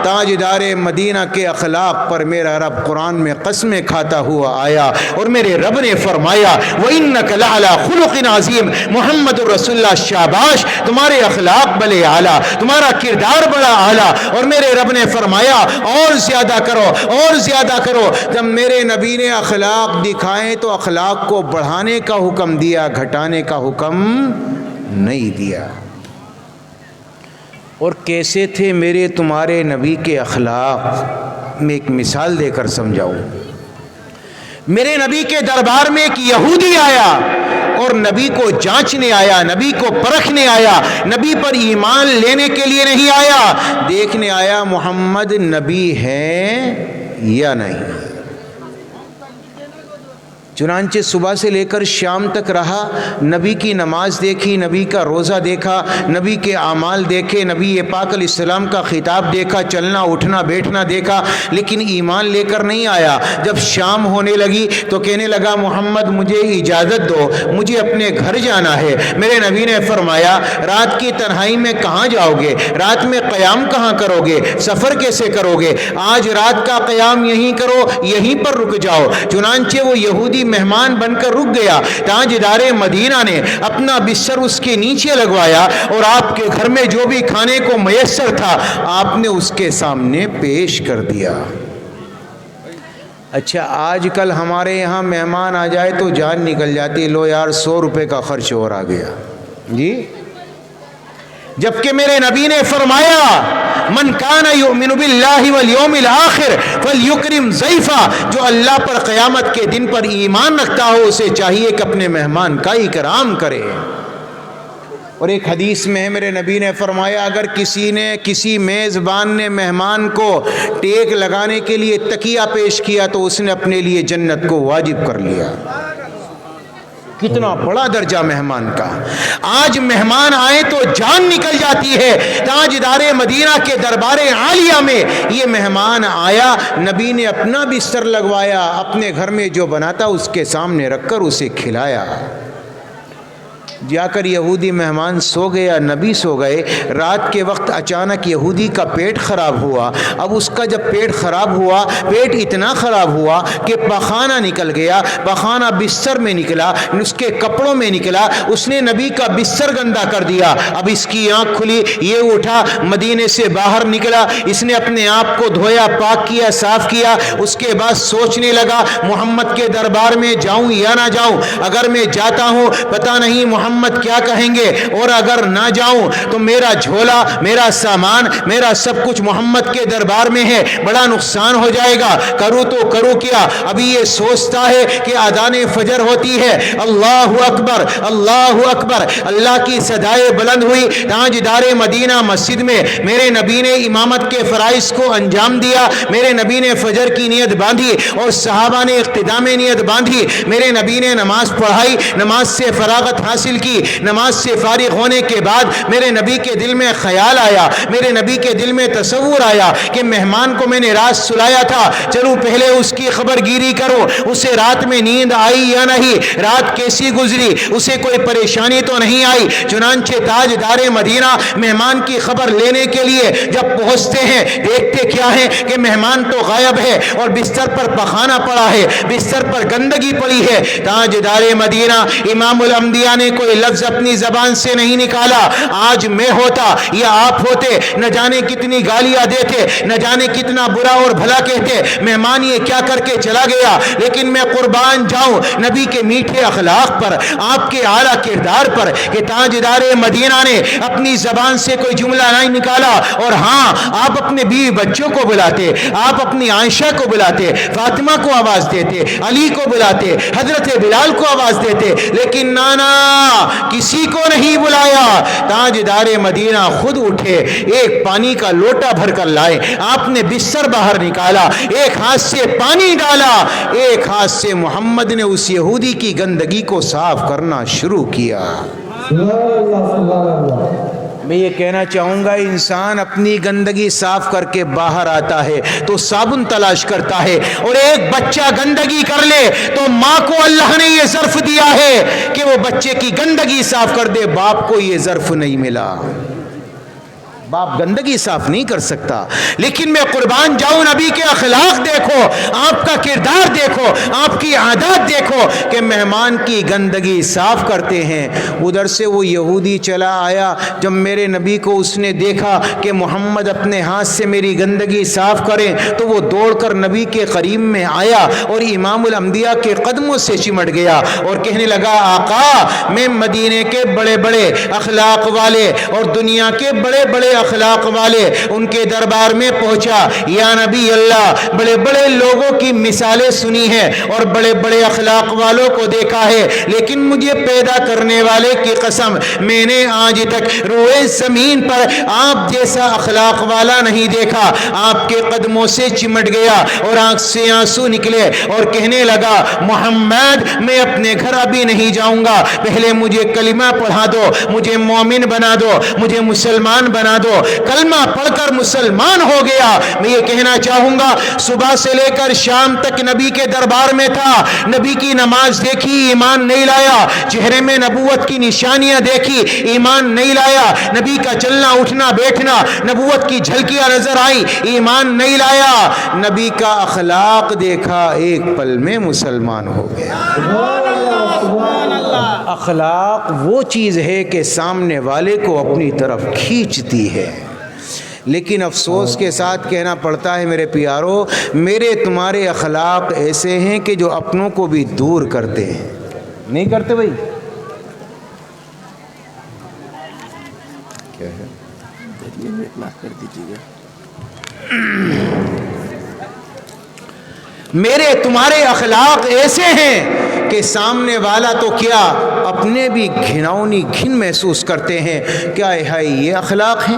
تاجدار مدینہ کے اخلاق پر میرا رب قرآن میں قسمیں کھاتا ہوا آیا اور میرے رب نے فرمایا وَإِنَّكَ لَعَلَىٰ خُلُقٍ عَظِيمٍ، محمد الرسول اللہ شاباش، تمہارے اخلاق بڑے اعلیٰ، تمہارا کردار بڑا اعلیٰ۔ اور میرے رب نے فرمایا اور زیادہ کرو اور زیادہ کرو۔ جب میرے نبی نے اخلاق دکھائے تو اخلاق کو بڑھانے کا حکم دیا، گھٹانے کا حکم نہیں دیا۔ اور کیسے تھے میرے تمہارے نبی کے اخلاق، میں ایک مثال دے کر سمجھاؤں۔ میرے نبی کے دربار میں ایک یہودی آیا اور نبی کو جانچنے آیا، نبی کو پرکھنے آیا، نبی پر ایمان لینے کے لیے نہیں آیا، دیکھنے آیا محمد نبی ہے یا نہیں۔ چنانچہ صبح سے لے کر شام تک رہا، نبی کی نماز دیکھی، نبی کا روزہ دیکھا، نبی کے اعمال دیکھے، نبی پاک علیہ السلام کا خطاب دیکھا، چلنا اٹھنا بیٹھنا دیکھا، لیکن ایمان لے کر نہیں آیا۔ جب شام ہونے لگی تو کہنے لگا محمد مجھے اجازت دو، مجھے اپنے گھر جانا ہے۔ میرے نبی نے فرمایا رات کی تنہائی میں کہاں جاؤ گے؟ رات میں قیام کہاں کرو گے؟ سفر کیسے کرو گے؟ آج رات کا قیام یہیں کرو، یہیں پر رک جاؤ۔ چنانچہ وہ یہودی مہمان بن کر رک گیا۔ تاجدار مدینہ نے اپنا بستر اس کے نیچے لگوایا اور آپ کے گھر میں جو بھی کھانے کو میسر تھا آپ نے اس کے سامنے پیش کر دیا۔ اچھا آج کل ہمارے یہاں مہمان آ جائے تو جان نکل جاتی ہے، لو یار 100 روپے کا خرچ اور آ گیا جی، جبکہ میرے نبی نے فرمایا من کان یؤمن باللہ والیوم الآخر فلیکرم ضیفہ، جو اللہ پر قیامت کے دن پر ایمان رکھتا ہو اسے چاہیے کہ اپنے مہمان کا اکرام کرے۔ اور ایک حدیث میں ہے میرے نبی نے فرمایا اگر کسی میزبان نے مہمان کو ٹیک لگانے کے لیے تکیہ پیش کیا تو اس نے اپنے لیے جنت کو واجب کر لیا۔ کتنا بڑا درجہ مہمان کا۔ آج مہمان آئے تو جان نکل جاتی ہے۔ تاجدار مدینہ کے دربار عالیہ میں یہ مہمان آیا، نبی نے اپنا بستر لگوایا، اپنے گھر میں جو بنا تھا اس کے سامنے رکھ کر اسے کھلایا۔ جا کر یہودی مہمان سو گیا، نبی سو گئے۔ رات کے وقت اچانک یہودی کا پیٹ خراب ہوا۔ اب اس کا جب پیٹ خراب ہوا، پیٹ اتنا خراب ہوا کہ پخانہ نکل گیا، پخانہ بستر میں نکلا، اس کے کپڑوں میں نکلا، اس نے نبی کا بستر گندا کر دیا۔ اب اس کی آنکھ کھلی، یہ اٹھا مدینے سے باہر نکلا، اس نے اپنے آپ کو دھویا، پاک کیا، صاف کیا۔ اس کے بعد سوچنے لگا محمد کے دربار میں جاؤں یا نہ جاؤں، اگر میں جاتا ہوں پتہ نہیں محمد کیا کہیں گے، اور اگر نہ جاؤں تو میرا جھولا، میرا سامان، میرا سب کچھ محمد کے دربار میں ہے، بڑا نقصان ہو جائے گا، کروں تو کروں کیا۔ ابھی یہ سوچتا ہے کہ اذان فجر ہوتی ہے، اللہ اکبر اللہ اکبر، اللہ کی صدائے بلند ہوئی۔ تاجدار مدینہ مسجد میں میرے نبی نے امامت کے فرائض کو انجام دیا، میرے نبی نے فجر کی نیت باندھی اور صحابہ نے اقتداء میں نیت باندھی، میرے نبی نے نماز پڑھائی، نماز سے فراغت حاصل کی۔ نماز سے فارغ ہونے کے بعد میرے نبی کے دل میں خیال آیا، میرے نبی کے دل میں تصور آیا کہ مہمان کو میں نے رات سلایا تھا، چلو پہلے اس کی خبر گیری کرو، اسے رات میں نیند آئی یا نہیں، رات کیسی گزری، اسے کوئی پریشانی تو نہیں آئی۔ چنانچہ تاجدار مدینہ مہمان کی خبر لینے کے لیے جب پہنچتے ہیں دیکھتے کیا ہے کہ مہمان تو غائب ہے اور بستر پر پخانہ پڑا ہے، بستر پر گندگی پڑی ہے۔ تاجدار مدینہ امام الانبیاء نے کوئی لفظ اپنی زبان سے نہیں نکالا۔ آج میں ہوتا یا آپ ہوتے نہ جانے کتنی گالیاں دیتے، نہ جانے کتنا برا اور بھلا کہتے، مہمان یہ کیا کر کے چلا گیا، لیکن میں قربان جاؤں نبی کے میٹھے اخلاق پر، آپ کے اعلیٰ کردار پر کہ تاجدار مدینہ نے اپنی زبان سے کوئی جملہ نہیں نکالا۔ اور ہاں آپ اپنے بیوی بچوں کو بلاتے، آپ اپنی عائشہ کو بلاتے، فاطمہ کو آواز دیتے، علی کو بلاتے، حضرت بلال کو آواز دیتے، لیکن نانا کسی کو نہیں بلایا۔ تاجدار مدینہ خود اٹھے، ایک پانی کا لوٹا بھر کر لائے، آپ نے بستر باہر نکالا، ایک ہاتھ سے پانی ڈالا، ایک ہاتھ سے محمد نے اس یہودی کی گندگی کو صاف کرنا شروع کیا۔ میں یہ کہنا چاہوں گا انسان اپنی گندگی صاف کر کے باہر آتا ہے تو صابن تلاش کرتا ہے، اور ایک بچہ گندگی کر لے تو ماں کو اللہ نے یہ ظرف دیا ہے کہ وہ بچے کی گندگی صاف کر دے، باپ کو یہ ظرف نہیں ملا۔ باپ گندگی صاف نہیں کر سکتا، لیکن میں قربان جاؤں نبی کے اخلاق دیکھو، آپ کا کردار دیکھو، آپ کی عادات دیکھو کہ مہمان کی گندگی صاف کرتے ہیں۔ ادھر سے وہ یہودی چلا آیا، جب میرے نبی کو اس نے دیکھا کہ محمد اپنے ہاتھ سے میری گندگی صاف کریں تو وہ دوڑ کر نبی کے قریب میں آیا اور امام الانبیاء کے قدموں سے چمٹ گیا اور کہنے لگا آقا میں مدینے کے بڑے بڑے اخلاق والے اور دنیا کے بڑے بڑے اخلاق والے ان کے دربار میں پہنچا، یا نبی اللہ بڑے بڑے لوگوں کی مثالیں سنی ہیں اور بڑے بڑے اخلاق والوں کو دیکھا ہے، لیکن مجھے پیدا کرنے والے کی قسم میں نے آج تک روئے زمین پر آپ جیسا اخلاق والا نہیں دیکھا۔ آپ کے قدموں سے چمٹ گیا اور آنکھ سے آنسو نکلے اور کہنے لگا محمد میں اپنے گھر ابھی نہیں جاؤں گا، پہلے مجھے کلمہ پڑھا دو، مجھے مومن بنا دو، مجھے مسلمان بنا دو۔ کلمہ پڑھ کر مسلمان ہو گیا۔ میں یہ کہنا چاہوں گا صبح سے لے کر شام تک نبی کے دربار میں تھا، نبی کی نماز دیکھی ایمان نہیں لایا، چہرے میں نبوت کی نشانیاں دیکھی ایمان نہیں لایا، نبی کا چلنا اٹھنا بیٹھنا نبوت کی جھلکیاں نظر آئی ایمان نہیں لایا، نبی کا اخلاق دیکھا ایک پل میں مسلمان ہو گیا۔ اخلاق وہ چیز ہے کہ سامنے والے کو اپنی طرف کھینچتی ہے، لیکن افسوس کے ساتھ کہنا پڑتا ہے میرے پیارو، میرے تمہارے اخلاق ایسے ہیں کہ جو اپنوں کو بھی دور کرتے ہیں، نہیں کرتے بھائی؟ کیا ہے کر دیجیے گا، میرے تمہارے اخلاق ایسے ہیں کہ سامنے والا تو کیا اپنے بھی گھناؤنی گھن محسوس کرتے ہیں، کیا ہے یہ اخلاق ہیں،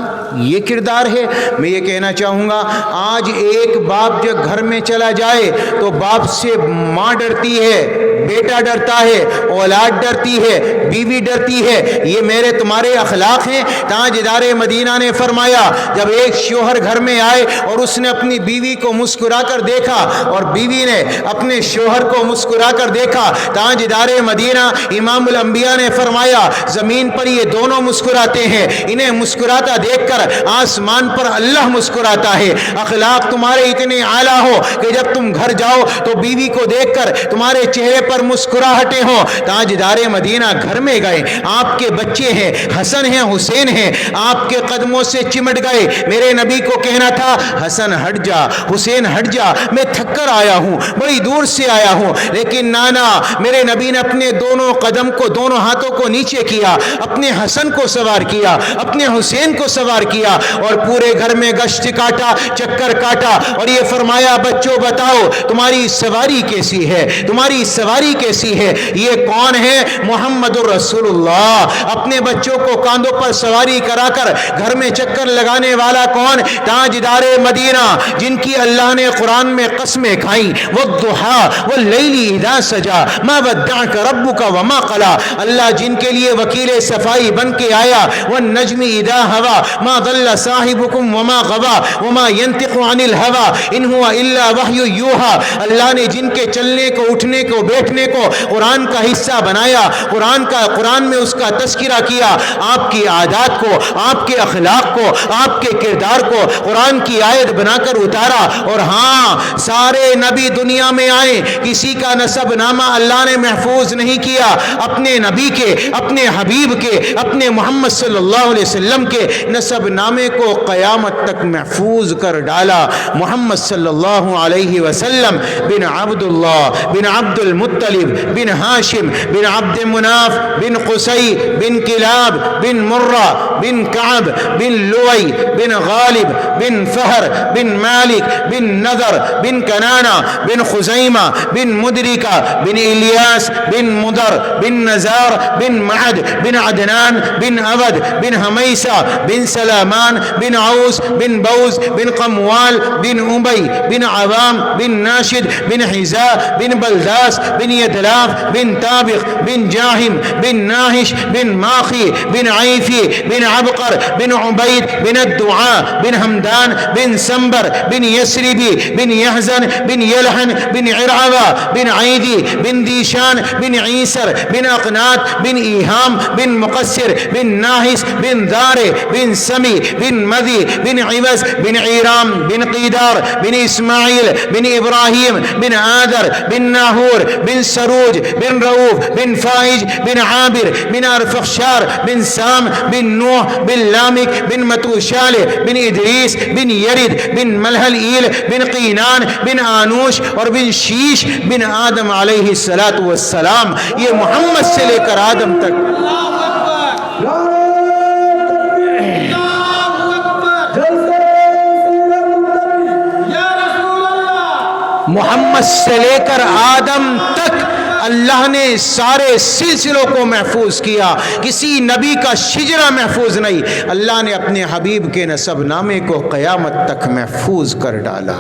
یہ کردار ہے۔ میں یہ کہنا چاہوں گا آج ایک باپ جب گھر میں چلا جائے تو باپ سے ماں ڈرتی ہے، بیٹا ڈرتا ہے، اولاد ڈرتی ہے، بیوی ڈرتی ہے، یہ میرے تمہارے اخلاق ہیں۔ تاجدار مدینہ نے فرمایا جب ایک شوہر گھر میں آئے اور اس نے اپنی بیوی کو مسکرا کر دیکھا اور بیوی نے اپنے شوہر کو مسکرا کر دیکھا، تاجدار مدینہ امام الانبیاء نے فرمایا زمین پر یہ دونوں مسکراتے ہیں، انہیں مسکراتا دیکھ کر آسمان پر اللہ مسکراتا ہے۔ اخلاق تمہارے اتنے اعلیٰ ہو کہ جب تم گھر جاؤ تو بیوی کو دیکھ کر تمہارے چہرے پر مسکراہٹیں ہوں۔ تاجدار مدینہ گھر میں گئے، آپ کے بچے ہیں، حسن ہیں، حسین ہیں، آپ کے قدموں سے چمٹ گئے۔ میرے نبی کو کہنا تھا حسن ہٹ جا، حسین ہٹ جا، میں تھک کر آیا ہوں، بڑی دور سے آیا ہوں، لیکن نانا میرے نبی نے اپنے دونوں قدم کو، دونوں ہاتھوں کو نیچے کیا، اپنے حسن کو سوار کیا، اپنے حسین کو سوار کیا اور پورے گھر میں گشت کاٹا، چکر کاٹا اور یہ فرمایا بچوں بتاؤ تمہاری سواری کیسی ہے، تمہاری سواری کیسی ہے؟ یہ کون ہے؟ محمد الرسول اللہ۔ اپنے بچوں کو کاندھوں پر سواری کرا کر گھر میں چکر لگانے والا کون؟ تاجدار مدینہ، جن کی اللہ نے قرآن میں قسمیں کھائیں، والضحیٰ واللیل اذا سجا ما ودعک ربک وما قلا، اللہ جن کے لیے وکیل صفائی بن کے آیا، والنجم اذا ہوا ما ضل صاحبکم وما غوا وما ينطق عن الهوى ان هو الا وحی یوحى، اللہ نے جن کے چلنے کو، اٹھنے کو، بیٹھنے کو قرآن کا حصہ بنایا، قرآن میں اس کا تذکرہ کیا، آپ کی عادات کو، آپ کے اخلاق کو، آپ کے کردار کو قرآن کی آیت بنا کر اتارا۔ اور ہاں سارے نبی دنیا میں آئے، کسی کا نسب نامہ اللہ نے محفوظ نہیں کیا، اپنے نبی کے، اپنے حبیب کے، اپنے محمد صلی اللہ علیہ وسلم کے نسب نامے کو قیامت تک محفوظ کر ڈالا۔ محمد صلی اللہ علیہ وسلم بن عبداللہ بن عبد المطلب بن ہاشم بن عبد مناف بن قصی بن کلاب بن مرہ بن کعب بن لوئی بن غالب بن فہر بن مالک بن نذر بن کنانہ بن خزیمہ بن مدرکہ بن الیاس بن مدر بن نزار بن معد بن عدنان بن عبد بن حمیسہ بن سلامان بن عوس بن بوز بن قموال بن ابی بن عوام بن ناشد بن حذاء بن بلداس بن بن يدلاف بن طابخ بن جاهم بن ناهش بن ماخي بن عيفي بن عبقر بن عبيد بن الدعاء بن همدان بن سنبر بن يسربي بن يحزن بن يلحن بن عرعبة بن عيدي بن ديشان بن عيسر بن أقنات بن إيهام بن مقصر بن ناهس بن داري بن سمي بن مذي بن عبس بن عيرام بن قيدار بن إسماعيل بن إبراهيم بن آذر بن ناهور بن سروج بن رؤوف بن فائج بن عابر بن أرفخشار بن سام بن نوح بن لامك بن متوشالة بن إدريس بن يرد بن ملهلئيل بن قینان بن آنوش اور بن شیش بن آدم علیہ السلام. یہ محمد سے لے کر آدم تک محمد سے لے کر آدم تک اللہ نے سارے سلسلوں کو محفوظ کیا. کسی نبی کا شجرہ محفوظ نہیں. اللہ نے اپنے حبیب کے نسب نامے کو قیامت تک محفوظ کر ڈالا.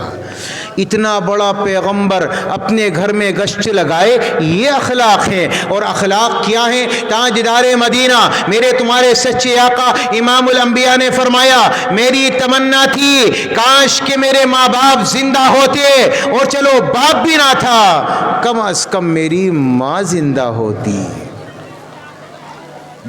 اتنا بڑا پیغمبر اپنے گھر میں گشت لگائے، یہ اخلاق ہیں. اور اخلاق کیا ہیں؟ تاجدار مدینہ میرے تمہارے سچے آقا امام الانبیاء نے فرمایا میری تمنا تھی کاش کہ میرے ماں باپ زندہ ہوتے، اور چلو باپ بھی نہ تھا کم از کم میری ماں زندہ ہوتی.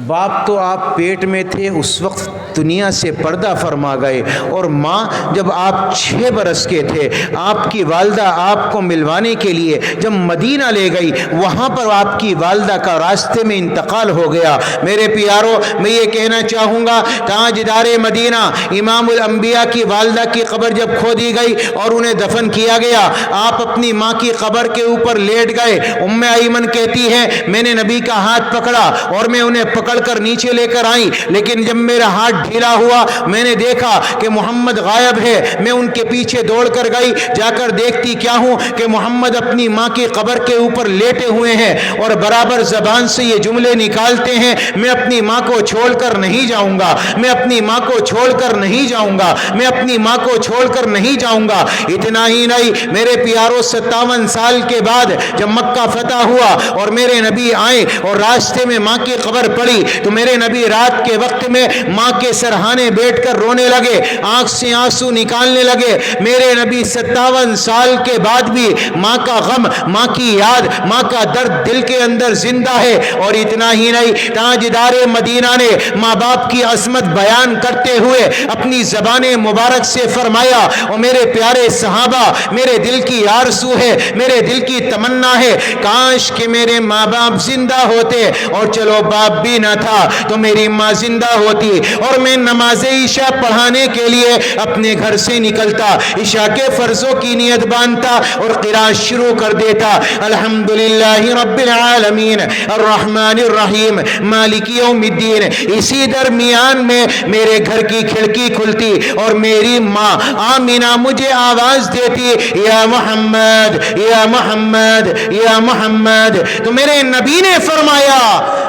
باپ تو آپ پیٹ میں تھے اس وقت دنیا سے پردہ فرما گئے، اور ماں جب آپ 6 برس کے تھے آپ کی والدہ آپ کو ملوانے کے لیے جب مدینہ لے گئی، وہاں پر آپ کی والدہ کا راستے میں انتقال ہو گیا. میرے پیاروں میں یہ کہنا چاہوں گا تاجدار مدینہ امام الانبیاء کی والدہ کی قبر جب کھودی گئی اور انہیں دفن کیا گیا، آپ اپنی ماں کی قبر کے اوپر لیٹ گئے. ام ایمن کہتی ہے میں نے نبی کا ہاتھ پکڑا اور میں انہیں پکڑ کر نیچے لے کر آئی، لیکن جب میرا ہاتھ ڈھیلا ہوا میں نے دیکھا کہ محمد غائب ہے. میں ان کے پیچھے دوڑ کر گئی، جا کر دیکھتی کیا ہوں کہ محمد اپنی ماں کی قبر کے اوپر لیٹے ہوئے ہیں اور برابر زبان سے یہ جملے نکالتے ہیں میں اپنی ماں کو چھوڑ کر نہیں جاؤں گا، میں اپنی ماں کو چھوڑ کر نہیں جاؤں گا، میں اپنی ماں کو چھوڑ کر نہیں جاؤں گا. اتنا ہی نہیں میرے پیاروں 57 سال کے بعد جب مکہ فتح ہوا اور میرے نبی آئے اور راستے میں ماں کی قبر پڑی تو میرے نبی رات کے وقت میں ماں کے سرہانے بیٹھ کر رونے لگے، آنکھ سے آنسو نکالنے لگے. میرے نبی 57 سال کے بعد بھی ماں کا غم، ماں کی یاد، ماں کا درد دل کے اندر زندہ ہے. اور اتنا ہی نہیں تاجدار مدینہ نے ماں باپ کی عظمت بیان کرتے ہوئے اپنی زبان مبارک سے فرمایا اور میرے پیارے صحابہ میرے دل کی آرزو ہے، میرے دل کی تمنا ہے کاش کہ میرے ماں باپ زندہ ہوتے، اور چلو باپ بھی نہ تھا تو میری ماں زندہ ہوتی اور میں نماز عشاء پڑھانے کے لیے اپنے گھر سے نکلتا، عشاء کے فرضوں کی نیت باندھتا اور قرات شروع کر دیتا الحمدللہ رب العالمین الرحمن الرحیم مالک یوم الدین. اسی درمیان میں میرے گھر کی کھڑکی کھلتی اور میری ماں آمینہ مجھے آواز دیتی یا محمد یا محمد یا محمد. تو میرے نبی نے فرمایا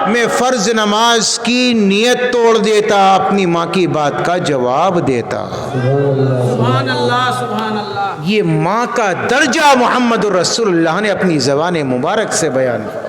میں فرض نماز کی نیت توڑ دیتا، اپنی ماں کی بات کا جواب دیتا. سبحان اللہ سبحان اللہ. یہ ماں کا درجہ محمد الرسول اللہ نے اپنی زبان مبارک سے بیان کیا.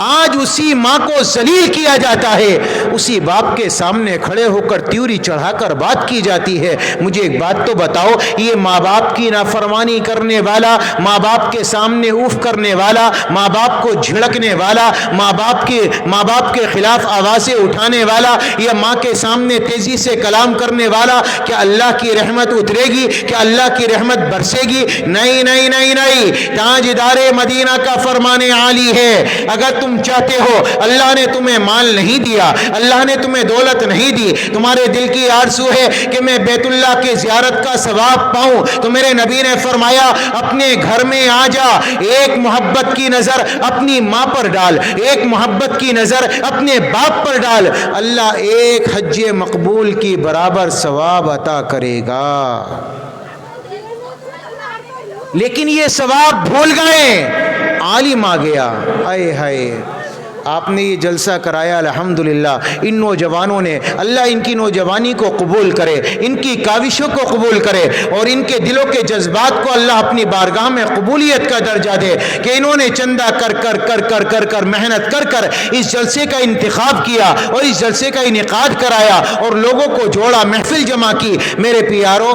آج اسی ماں کو ذلیل کیا جاتا ہے، اسی باپ کے سامنے کھڑے ہو کر تیوری چڑھا کر بات کی جاتی ہے. مجھے ایک بات تو بتاؤ، یہ ماں باپ کی نافرمانی کرنے والا، ماں باپ کے سامنے اف کرنے والا، ماں باپ کو جھڑکنے والا، ماں باپ کے خلاف آوازیں اٹھانے والا، یا ماں کے سامنے تیزی سے کلام کرنے والا، کیا اللہ کی رحمت اترے گی؟ کیا اللہ کی رحمت برسے گی؟ نہیں نہیں نہیں نہیں. تاجدار مدینہ کا فرمان عالی ہے اگر تم چاہتے ہو، اللہ نے تمہیں مال نہیں دیا، اللہ نے تمہیں دولت نہیں دی، تمہارے دل کی آرزو ہے کہ میں بیت اللہ کی زیارت کا ثواب پاؤں، تو میرے نبی نے فرمایا اپنے گھر میں آ جا، ایک محبت کی نظر اپنی ماں پر ڈال، ایک محبت کی نظر اپنے باپ پر ڈال، اللہ ایک حج مقبول کی برابر ثواب عطا کرے گا. لیکن یہ ثواب بھول گئے. عالم آ گیا، آئے ہائے آپ نے یہ جلسہ کرایا الحمدللہ، ان نوجوانوں نے، اللہ ان کی نوجوانی کو قبول کرے، ان کی کاوشوں کو قبول کرے، اور ان کے دلوں کے جذبات کو اللہ اپنی بارگاہ میں قبولیت کا درجہ دے کہ انہوں نے چندہ کر محنت کر اس جلسے کا انتخاب کیا اور اس جلسے کا انعقاد کرایا اور لوگوں کو جوڑا، محفل جمع کی۔ میرے پیاروں،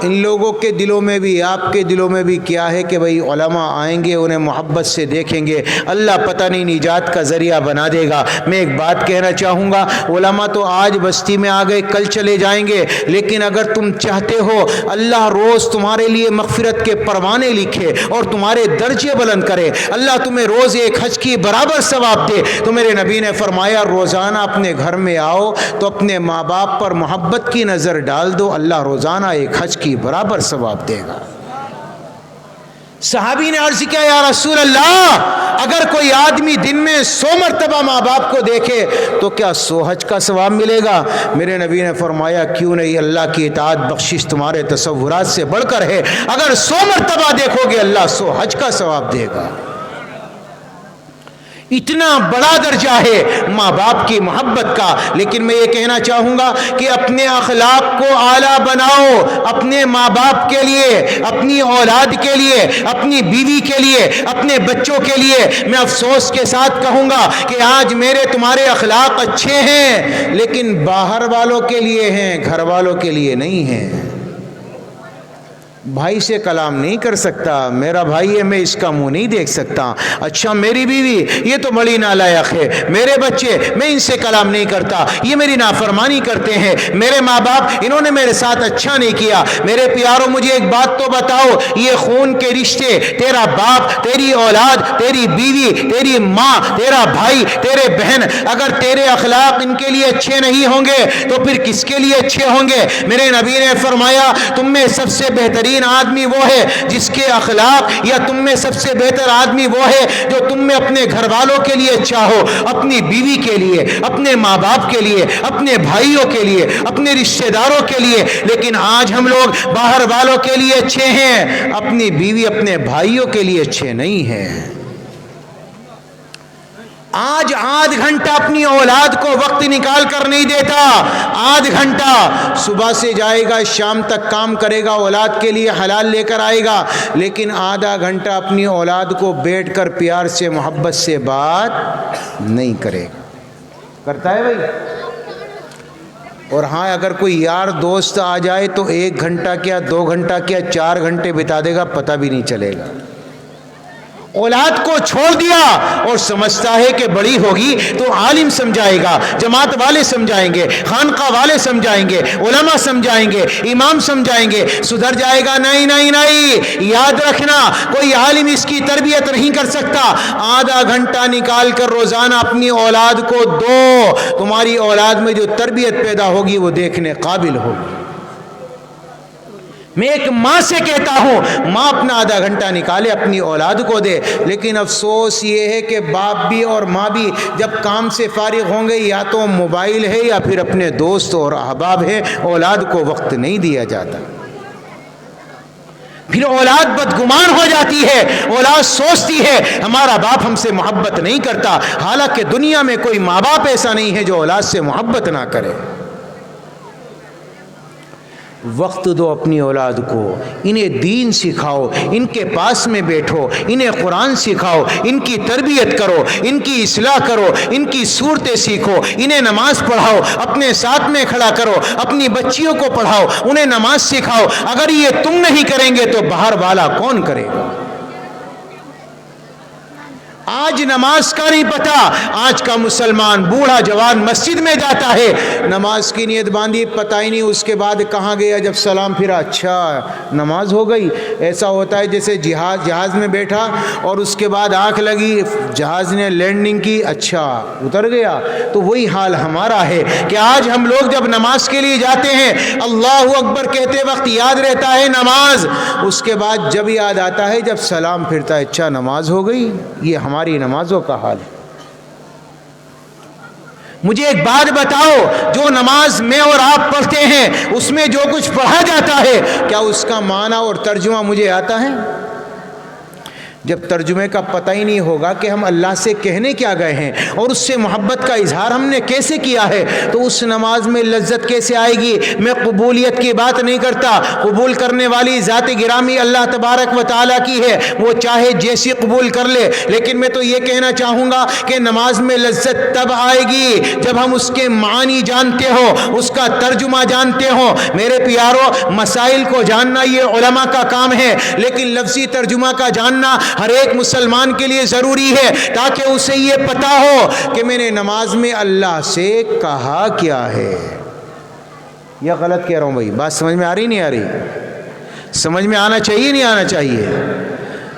ان لوگوں کے دلوں میں بھی، آپ کے دلوں میں بھی کیا ہے کہ بھئی علماء آئیں گے، انہیں محبت سے دیکھیں گے، اللہ پتہ نہیں نجات کا ذریعہ بنا دے گا۔ میں ایک بات کہنا چاہوں گا، علماء تو آج بستی میں آ گئے، کل چلے جائیں گے، لیکن اگر تم چاہتے ہو اللہ روز تمہارے لیے مغفرت کے پروانے لکھے اور تمہارے درجے بلند کرے، اللہ تمہیں روز ایک حج کی برابر ثواب دے، تو میرے نبی نے فرمایا روزانہ اپنے گھر میں آؤ تو اپنے ماں باپ پر محبت کی نظر ڈال دو، اللہ روزانہ ایک حج کی برابر ثواب دے گا۔ صحابی نے عرض کیا یا رسول اللہ، اگر کوئی آدمی دن میں 100 مرتبہ ماں باپ کو دیکھے تو کیا 100 حج کا ثواب ملے گا؟ میرے نبی نے فرمایا کیوں نہیں، اللہ کی اطاعت بخشش تمہارے تصورات سے بڑھ کر ہے، اگر 100 مرتبہ دیکھو گے اللہ 100 حج کا ثواب دے گا۔ اتنا بڑا درجہ ہے ماں باپ کی محبت کا۔ لیکن میں یہ کہنا چاہوں گا کہ اپنے اخلاق کو اعلیٰ بناؤ، اپنے ماں باپ کے لیے، اپنی اولاد کے لیے، اپنی بیوی کے لیے، اپنے بچوں کے لیے۔ میں افسوس کے ساتھ کہوں گا کہ آج میرے تمہارے اخلاق اچھے ہیں لیکن باہر والوں کے لیے ہیں، گھر والوں کے لیے نہیں ہیں۔ بھائی سے کلام نہیں کر سکتا، میرا بھائی ہے میں اس کا منہ نہیں دیکھ سکتا، اچھا میری بیوی یہ تو بڑی نالائق ہے، میرے بچے میں ان سے کلام نہیں کرتا، یہ میری نافرمانی کرتے ہیں، میرے ماں باپ انہوں نے میرے ساتھ اچھا نہیں کیا۔ میرے پیاروں مجھے ایک بات تو بتاؤ، یہ خون کے رشتے، تیرا باپ، تیری اولاد، تیری بیوی، تیری ماں، تیرا بھائی، تیرے بہن، اگر تیرے اخلاق ان کے لیے اچھے نہیں ہوں گے تو پھر کس کے لیے اچھے ہوں گے؟ میرے نبی نے فرمایا تم میں سب سے بہترین آدمی وہ ہے جس کے اخلاق، یا تم میں سب سے بہتر آدمی وہ ہے جو تم میں اپنے گھر والوں کے لیے اچھا ہو، اپنی بیوی کے لیے، اپنے ماں باپ کے لیے، اپنے بھائیوں کے لیے، اپنے رشتہ داروں کے لیے۔ لیکن آج ہم لوگ باہر والوں کے لیے اچھے ہیں، اپنی بیوی اپنے بھائیوں کے لیے اچھے نہیں ہیں۔ آج آدھ گھنٹہ اپنی اولاد کو وقت نکال کر نہیں دیتا، آدھ گھنٹہ صبح سے جائے گا شام تک کام کرے گا، اولاد کے لیے حلال لے کر آئے گا، لیکن آدھا گھنٹہ اپنی اولاد کو بیٹھ کر پیار سے محبت سے بات نہیں کرے گا۔ کرتا ہے بھائی؟ اور ہاں اگر کوئی یار دوست آ جائے تو 1 گھنٹہ کیا 2 گھنٹہ کیا 4 گھنٹے بتا دے گا، پتہ بھی نہیں چلے گا۔ اولاد کو چھوڑ دیا اور سمجھتا ہے کہ بڑی ہوگی تو عالم سمجھائے گا، جماعت والے سمجھائیں گے، خانقاہ والے سمجھائیں گے، علماء سمجھائیں گے، امام سمجھائیں گے، سدھر جائے گا۔ نہیں نہیں نہیں، یاد رکھنا کوئی عالم اس کی تربیت نہیں کر سکتا۔ آدھا گھنٹہ نکال کر روزانہ اپنی اولاد کو دو، تمہاری اولاد میں جو تربیت پیدا ہوگی وہ دیکھنے قابل ہوگی۔ میں ایک ماں سے کہتا ہوں، ماں اپنا آدھا گھنٹہ نکالے اپنی اولاد کو دے، لیکن افسوس یہ ہے کہ باپ بھی اور ماں بھی جب کام سے فارغ ہوں گے یا تو موبائل ہے یا پھر اپنے دوست اور احباب ہے، اولاد کو وقت نہیں دیا جاتا۔ پھر اولاد بدگمان ہو جاتی ہے، اولاد سوچتی ہے ہمارا باپ ہم سے محبت نہیں کرتا، حالانکہ دنیا میں کوئی ماں باپ ایسا نہیں ہے جو اولاد سے محبت نہ کرے۔ وقت دو اپنی اولاد کو، انہیں دین سکھاؤ، ان کے پاس میں بیٹھو، انہیں قرآن سکھاؤ، ان کی تربیت کرو، ان کی اصلاح کرو، ان کی صورتیں سیکھو، انہیں نماز پڑھاؤ، اپنے ساتھ میں کھڑا کرو، اپنی بچیوں کو پڑھاؤ، انہیں نماز سکھاؤ۔ اگر یہ تم نہیں کریں گے تو باہر والا کون کرے گا؟ آج نماز کا نہیں پتا، آج کا مسلمان بوڑھا جوان مسجد میں جاتا ہے، نماز کی نیت باندھی، پتہ ہی نہیں اس کے بعد کہاں گیا، جب سلام پھرا اچھا نماز ہو گئی۔ ایسا ہوتا ہے جیسے جہاز میں بیٹھا اور اس کے بعد آنکھ لگی، جہاز نے لینڈنگ کی، اچھا اتر گیا۔ تو وہی حال ہمارا ہے کہ آج ہم لوگ جب نماز کے لیے جاتے ہیں، اللہ اکبر کہتے وقت یاد رہتا ہے نماز، اس کے بعد جب یاد آتا ہے جب سلام پھرتا ہے، اچھا نماز ہو گئی۔ یہ ہماری نمازوں کا حال ہے۔ مجھے ایک بات بتاؤ، جو نماز میں اور آپ پڑھتے ہیں اس میں جو کچھ پڑھا جاتا ہے، کیا اس کا معنی اور ترجمہ مجھے آتا ہے؟ جب ترجمے کا پتہ ہی نہیں ہوگا کہ ہم اللہ سے کہنے کیا گئے ہیں اور اس سے محبت کا اظہار ہم نے کیسے کیا ہے، تو اس نماز میں لذت کیسے آئے گی؟ میں قبولیت کی بات نہیں کرتا، قبول کرنے والی ذات گرامی اللہ تبارک و تعالیٰ کی ہے، وہ چاہے جیسی قبول کر لے، لیکن میں تو یہ کہنا چاہوں گا کہ نماز میں لذت تب آئے گی جب ہم اس کے معنی جانتے ہو، اس کا ترجمہ جانتے ہو۔ میرے پیارو، مسائل کو جاننا یہ علماء کا کام ہے، لیکن لفظی ترجمہ کا جاننا ہر ایک مسلمان کے لیے ضروری ہے، تاکہ اسے یہ پتا ہو کہ میں نے نماز میں اللہ سے کہا کیا ہے۔ یا غلط کہہ رہا ہوں بھائی؟ بات سمجھ میں آ رہی نہیں آ رہی؟ سمجھ میں آنا چاہیے نہیں آنا چاہیے؟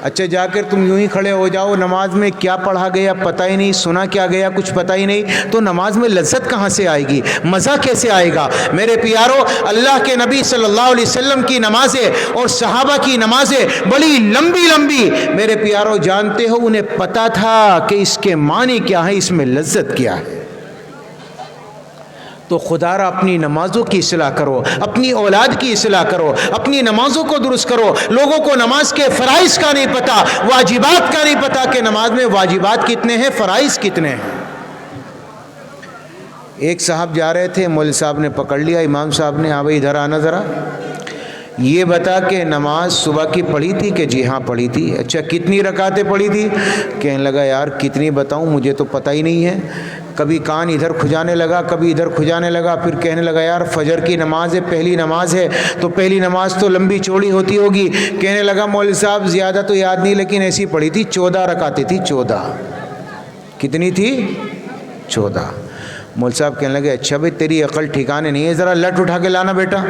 اچھا، جا کر تم یوں ہی کھڑے ہو جاؤ، نماز میں کیا پڑھا گیا پتہ ہی نہیں، سنا کیا گیا کچھ پتہ ہی نہیں، تو نماز میں لذت کہاں سے آئے گی؟ مزہ کیسے آئے گا؟ میرے پیارو، اللہ کے نبی صلی اللہ علیہ وسلم کی نمازیں اور صحابہ کی نمازیں بڑی لمبی لمبی، میرے پیارو جانتے ہو انہیں پتہ تھا کہ اس کے معنی کیا ہے، اس میں لذت کیا ہے۔ تو خدا را اپنی نمازوں کی اصلاح کرو، اپنی اولاد کی اصلاح کرو، اپنی نمازوں کو درست کرو۔ لوگوں کو نماز کے فرائض کا نہیں پتہ، واجبات کا نہیں پتہ کہ نماز میں واجبات کتنے ہیں، فرائض کتنے ہیں۔ ایک صاحب جا رہے تھے، مول صاحب نے پکڑ لیا، امام صاحب نے، ہاں بھائی ادھر آنا ذرا، یہ بتا کہ نماز صبح کی پڑھی تھی کہ جی ہاں پڑھی تھی؟ اچھا کتنی رکعتیں پڑھی تھی؟ کہنے لگا یار کتنی بتاؤں، مجھے تو پتہ ہی نہیں ہے۔ کبھی کان ادھر کھجانے لگا، کبھی ادھر کھجانے لگا، پھر کہنے لگا یار فجر کی نماز ہے، پہلی نماز ہے، تو پہلی نماز تو لمبی چوڑی ہوتی ہوگی۔ کہنے لگا مولوی صاحب زیادہ تو یاد نہیں، لیکن ایسی پڑھی تھی 14 رکعتیں تھی، 14۔ کتنی تھی؟ 14۔ مول صاحب کہنے لگے اچھا بھائی تیری عقل ٹھکانے نہیں ہے، ذرا لٹ اٹھا کے لانا بیٹا۔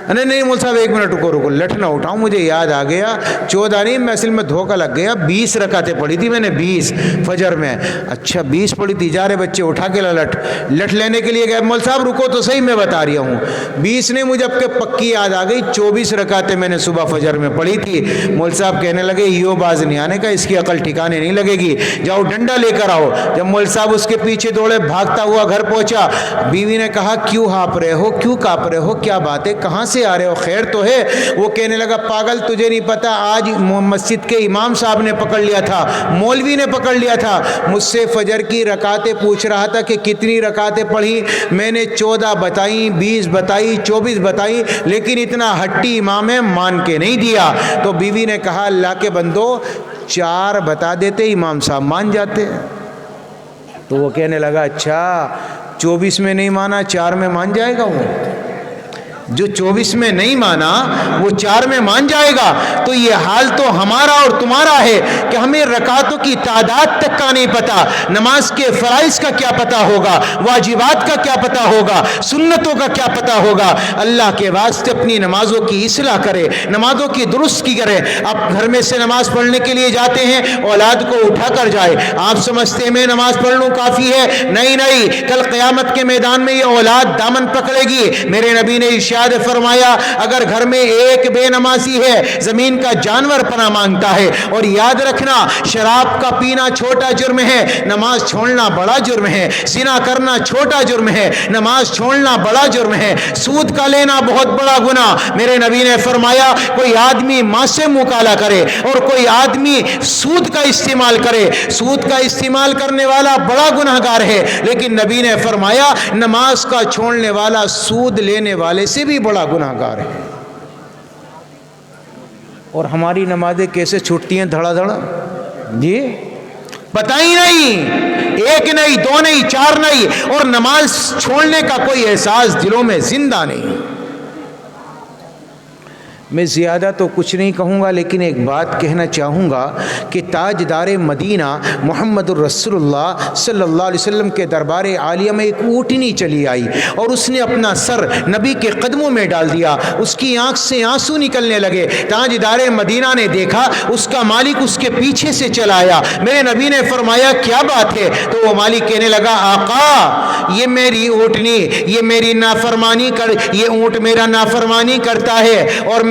نہیں مول صاحب ایک منٹ رکو، لٹ نہ اٹھاؤں، مجھے یاد آ گیا 14 نہیں، میں اصل میں دھوکہ لگ گیا، 20 رکعتیں پڑھی تھی میں نے، 20 فجر میں۔ اچھا 20 پڑھی تھی، جا رہے بچے اٹھا کے لا لٹ لینے کے لیے گئے۔ مول صاحب رکو تو صحیح، میں بتا رہا ہوں 20 نے مجھے اب کے پکی یاد آ گئی، 24 رکعتیں میں نے صبح فجر میں پڑھی تھی۔ مول صاحب کہنے لگے یوں باز نہیں آنے کا، اس کی عقل ٹھکانے نہیں لگے گی، جاؤ ڈنڈا لے کر آؤ۔ جب مول صاحب اس کے پیچھے دوڑے، بھاگتا ہوا گھر پہنچا، بیوی نے کہا کیوں ہانپ رہے ہو، کیوں کانپ رہے ہو، کیا بات ہے، کہاں سے آ رہے ہو، خیر تو ہے؟ وہ کہنے لگا پاگل تجھے نہیں پتا، آج مسجد کے امام صاحب نے پکڑ لیا تھا، مولوی نے پکڑ لیا تھا، مجھ سے فجر کی رکعتیں پوچھ رہا تھا کہ کتنی رکعتیں پڑھی، میں نے 14 بتائیں، 20 بتائی، 24 بتائی، لیکن اتنا ہٹی امام ہے مان کے نہیں دیا۔ تو بیوی نے کہا اللہ کے بندو 4 بتا دیتے، امام صاحب مان جاتے۔ تو وہ کہنے لگا اچھا 24 میں نہیں مانا، 4 میں مان جائے گا؟ وہ جو 24 میں نہیں مانا وہ 4 میں مان جائے گا۔ تو یہ حال تو ہمارا اور تمہارا ہے کہ ہمیں رکعتوں کی تعداد تک کا نہیں پتا، نماز کے فرائض کا کیا پتا ہوگا، واجبات کا کیا پتا ہوگا، سنتوں کا کیا پتا ہوگا۔ اللہ کے واسطے اپنی نمازوں کی اصلاح کرے، نمازوں کی درست کی کرے۔ آپ گھر میں سے نماز پڑھنے کے لیے جاتے ہیں، اولاد کو اٹھا کر جائے، آپ سمجھتے ہیں میں نماز پڑھ لوں کافی ہے، نہیں، کل قیامت کے میدان میں یہ اولاد دامن پکڑے گی۔ میرے نبی نے ارشاد فرمایا اگر گھر میں ایک بے نمازی ہے زمین کا جانور پناہ مانگتا ہے۔ اور یاد رکھنا شراب کا پینا چھوٹا جرم ہے، نماز چھوڑنا بڑا جرم ہے، زنا کرنا چھوٹا جرم ہے، نماز چھوڑنا بڑا جرم ہے، سود کا لینا بہت بڑا گناہ۔ میرے نبی نے فرمایا کوئی آدمی ماں سے منہ کالا کرے اور کوئی آدمی سود کا استعمال کرے، سود کا استعمال کرنے والا بڑا گناہگار ہے، لیکن نبی نے فرمایا نماز کا چھوڑنے والا سود لینے والے سے بھی بڑا گناہگار ہے۔ اور ہماری نمازیں کیسے چھوٹتی ہیں دھڑا دھڑا، جی پتہ ہی نہیں، 1 نہیں 2 نہیں 4 نہیں، اور نماز چھوڑنے کا کوئی احساس دلوں میں زندہ نہیں۔ میں زیادہ تو کچھ نہیں کہوں گا، لیکن ایک بات کہنا چاہوں گا کہ تاجدار مدینہ محمد الرسول اللہ صلی اللہ علیہ وسلم کے دربار عالیہ میں ایک اونٹنی چلی آئی اور اس نے اپنا سر نبی کے قدموں میں ڈال دیا، اس کی آنکھ سے آنسو نکلنے لگے۔ تاجدار مدینہ نے دیکھا، اس کا مالک اس کے پیچھے سے چلا آیا۔ میرے نبی نے فرمایا کیا بات ہے؟ تو وہ مالک کہنے لگا آقا یہ میری اونٹنی، یہ میری نافرمانی یہ اونٹ میرا نافرمانی کرتا ہے اور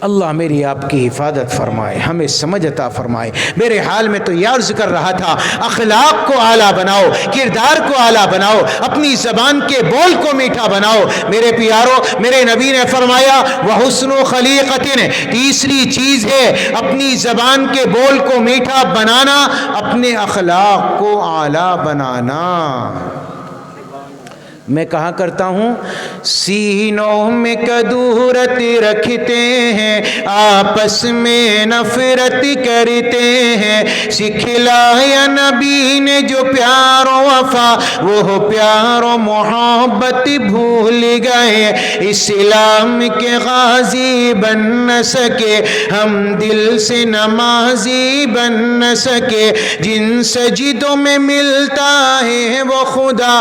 اللہ میری آپ کی حفاظت فرمائے، ہمیں سمجھ عطا فرمائے۔ میرے حال میں تو یہ عرض کر رہا تھا، اخلاق کو اعلیٰ بناؤ، کردار کو اعلیٰ بناؤ، اپنی زبان کے بول کو میٹھا بناؤ۔ میرے پیارو، میرے نبی نے فرمایا وَحُسْنُ خَلِيقَةٍ، تیسری چیز ہے اپنی زبان کے بول کو میٹھا بنانا، اپنے اخلاق کو اعلیٰ بنانا۔ میں کہا کرتا ہوں سینوں میں کدورت رکھتے ہیں، آپس میں نفرت کرتے ہیں، سکھلایا نبی نے جو پیار و وفا، وہ پیار و محبت بھول گئے۔ اسلام کے غازی بن نہ سکے، ہم دل سے نمازی بن نہ سکے، جن سجدوں میں ملتا ہے وہ خدا